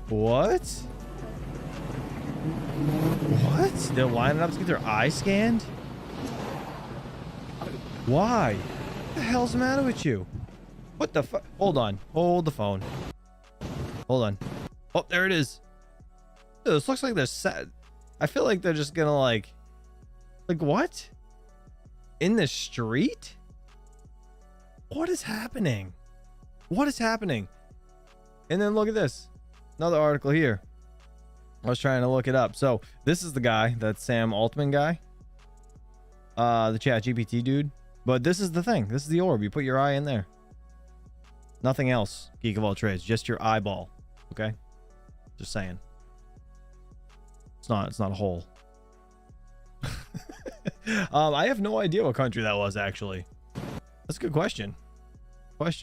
What? They're lining up to get their eye scanned? Why? What the hell's the matter with you? What the fuck? Hold on. Hold the phone. Hold on. Oh, there it is. Dude, this looks like they're set. I feel like they're just gonna like what? In the street? What is happening? And then look at this. Another article here. I was trying to look it up. So this is the guy, that Sam Altman guy, the chat GPT dude. But this is the thing. This is the orb. You put your eye in there. Nothing else, Geek of all trades. Just your eyeball. Okay? Just saying. It's not a hole. I have no idea what country that was, actually. That's a good question. What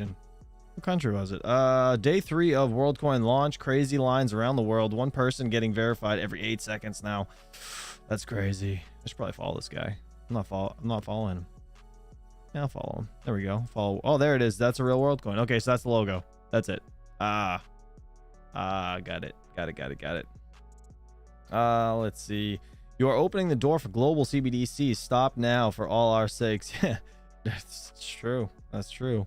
country was it? Day 3 of WorldCoin launch. Crazy lines around the world. One person getting verified every 8 seconds now. That's crazy. I should probably follow this guy. I'm not following him. Yeah, I'll follow him. There we go. Follow. Oh, there it is. That's a real WorldCoin. Okay, so that's the logo. That's it. Got it. Let's see. You are opening the door for global CBDC. Stop now for all our sakes. That's true. That's true.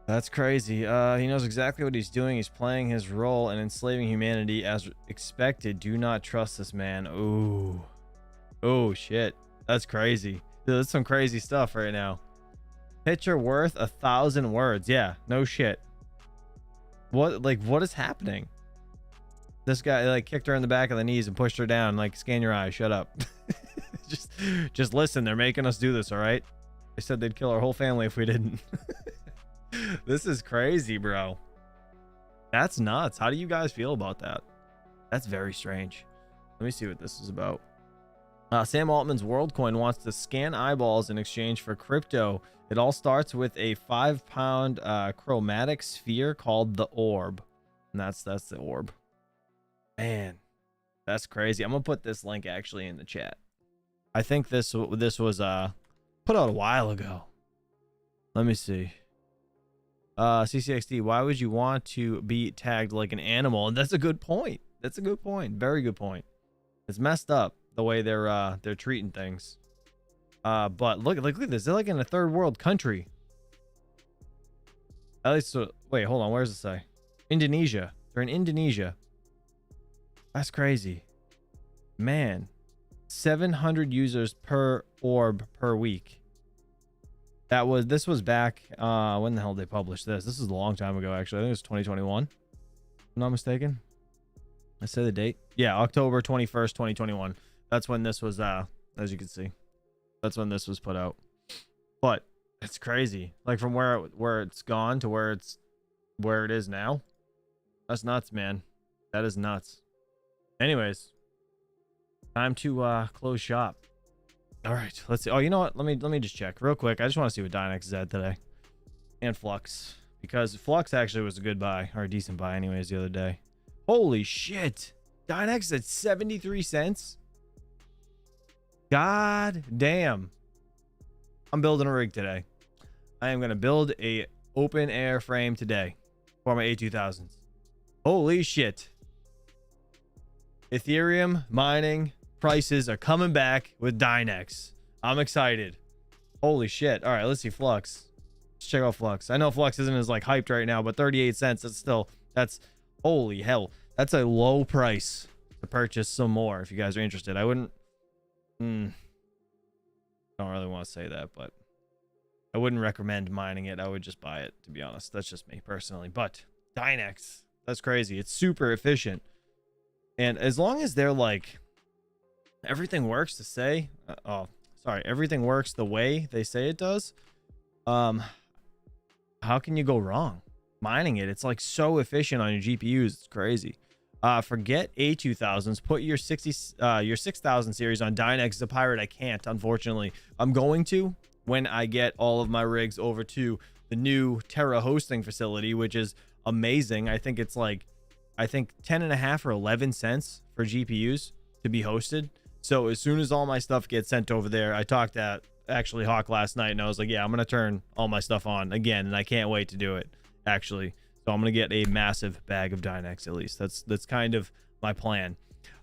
That's crazy. He knows exactly what he's doing. He's playing his role and enslaving humanity as expected. Do not trust this man. Ooh. Oh, shit. That's crazy. Dude, that's some crazy stuff right now. Picture worth 1,000 words. Yeah, no shit. What is happening? This guy like kicked her in the back of the knees and pushed her down. Like, scan your eyes. Shut up. just listen. They're making us do this. All right. They said they'd kill our whole family if we didn't. This is crazy, bro. That's nuts. How do you guys feel about that? That's very strange. Let me see what this is about. Sam Altman's WorldCoin wants to scan eyeballs in exchange for crypto. It all starts with a 5-pound chromatic sphere called the orb. And that's the orb. Man, that's crazy. I'm gonna put this link actually in the chat. I think this was put out a while ago. Let me see. CCXD, why would you want to be tagged like an animal? And that's a good point. That's a good point. Very good point. It's messed up the way they're treating things. But look at this. They're like in a third world country. At least, wait, hold on. Where does it say? Indonesia. They're in Indonesia. That's crazy. Man, 700 users per orb per week. This was back, when the hell did they publish this? This is a long time ago, actually. I think it was 2021. If I'm not mistaken. I say the date. Yeah, October 21st, 2021. That's when this was, as you can see. That's when this was put out. But it's crazy. Like from where it's gone to where it is now. That's nuts, man. That is nuts. Anyways, time to close shop. All right, let's see. Oh, you know what? Let me just check real quick. I just want to see what Dynex is at today, and Flux, because Flux actually was a good buy, or a decent buy, anyways, the other day. Holy shit! Dynex is at 73 cents. God damn! I'm building a rig today. I am gonna build a open air frame today for my A2000s. Holy shit! Ethereum mining prices are coming back with Dynex. I'm excited. Holy shit. All right, let's see Flux. Let's check out Flux. I know Flux isn't as like hyped right now, but 38 cents, that's holy hell. That's a low price to purchase some more if you guys are interested. I wouldn't don't really want to say that, but I wouldn't recommend mining it. I would just buy it, to be honest. That's just me personally. But Dynex, that's crazy. It's super efficient. And as long as they're like everything works everything works the way they say it does, how can you go wrong mining it? It's like so efficient on your GPUs. It's crazy. Forget A2000s. Put your 6000 series on Dynex. As a pirate, I can't, unfortunately. I'm going to when I get all of my rigs over to the new Terra hosting facility, which is amazing. I think it's like 10.5 or 11 cents for GPUs to be hosted. So as soon as all my stuff gets sent over there, I talked to actually Hawk last night, and I was like, yeah, I'm gonna turn all my stuff on again, and I can't wait to do it, actually. So I'm gonna get a massive bag of Dynex at least. That's kind of my plan.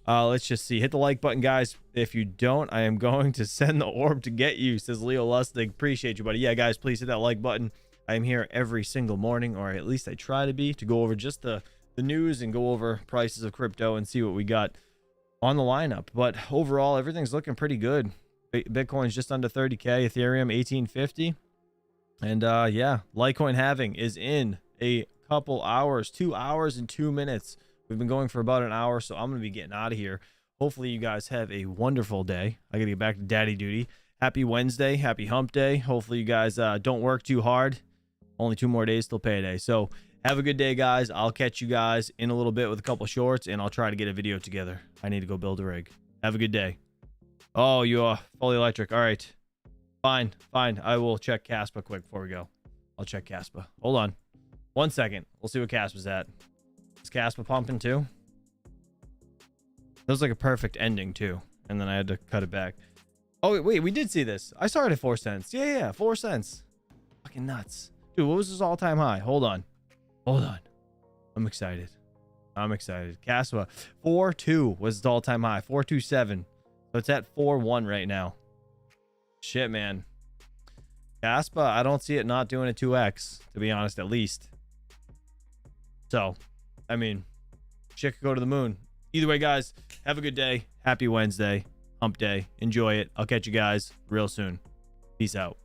Let's just see. Hit the like button, guys. If you don't, I am going to send the orb to get you, says Leo Lustig. Appreciate you, buddy. Yeah, guys, please hit that like button. I am here every single morning, or at least I try to be, to go over just the news and go over prices of crypto and see what we got on the lineup. But overall, everything's looking pretty good. Bitcoin's just under 30k, Ethereum 1850, and yeah, Litecoin Halving is in a couple hours, 2 hours and 2 minutes. We've been going for about an hour, so I'm going to be getting out of here. Hopefully you guys have a wonderful day. I got to get back to daddy duty. Happy Wednesday. Happy hump day. Hopefully you guys don't work too hard. Only 2 more days till payday. So have a good day, guys. I'll catch you guys in a little bit with a couple shorts, and I'll try to get a video together. I need to go build a rig. Have a good day. Oh, you are fully electric. All right. Fine. I will check Caspa quick before we go. I'll check Caspa. Hold on. 1 second. We'll see what Caspa's at. Is Caspa pumping too? That was like a perfect ending too. And then I had to cut it back. Oh, wait. We did see this. I saw it at 4 cents. Yeah. 4 cents. Fucking nuts. Dude, what was this all-time high? Hold on. I'm excited. Caspa 4.2 was its all-time high. 4.27. So it's at 4.1 right now. Shit, man. Caspa, I don't see it not doing a 2x, to be honest, at least. So, I mean, shit could go to the moon. Either way, guys, have a good day. Happy Wednesday. Hump day. Enjoy it. I'll catch you guys real soon. Peace out.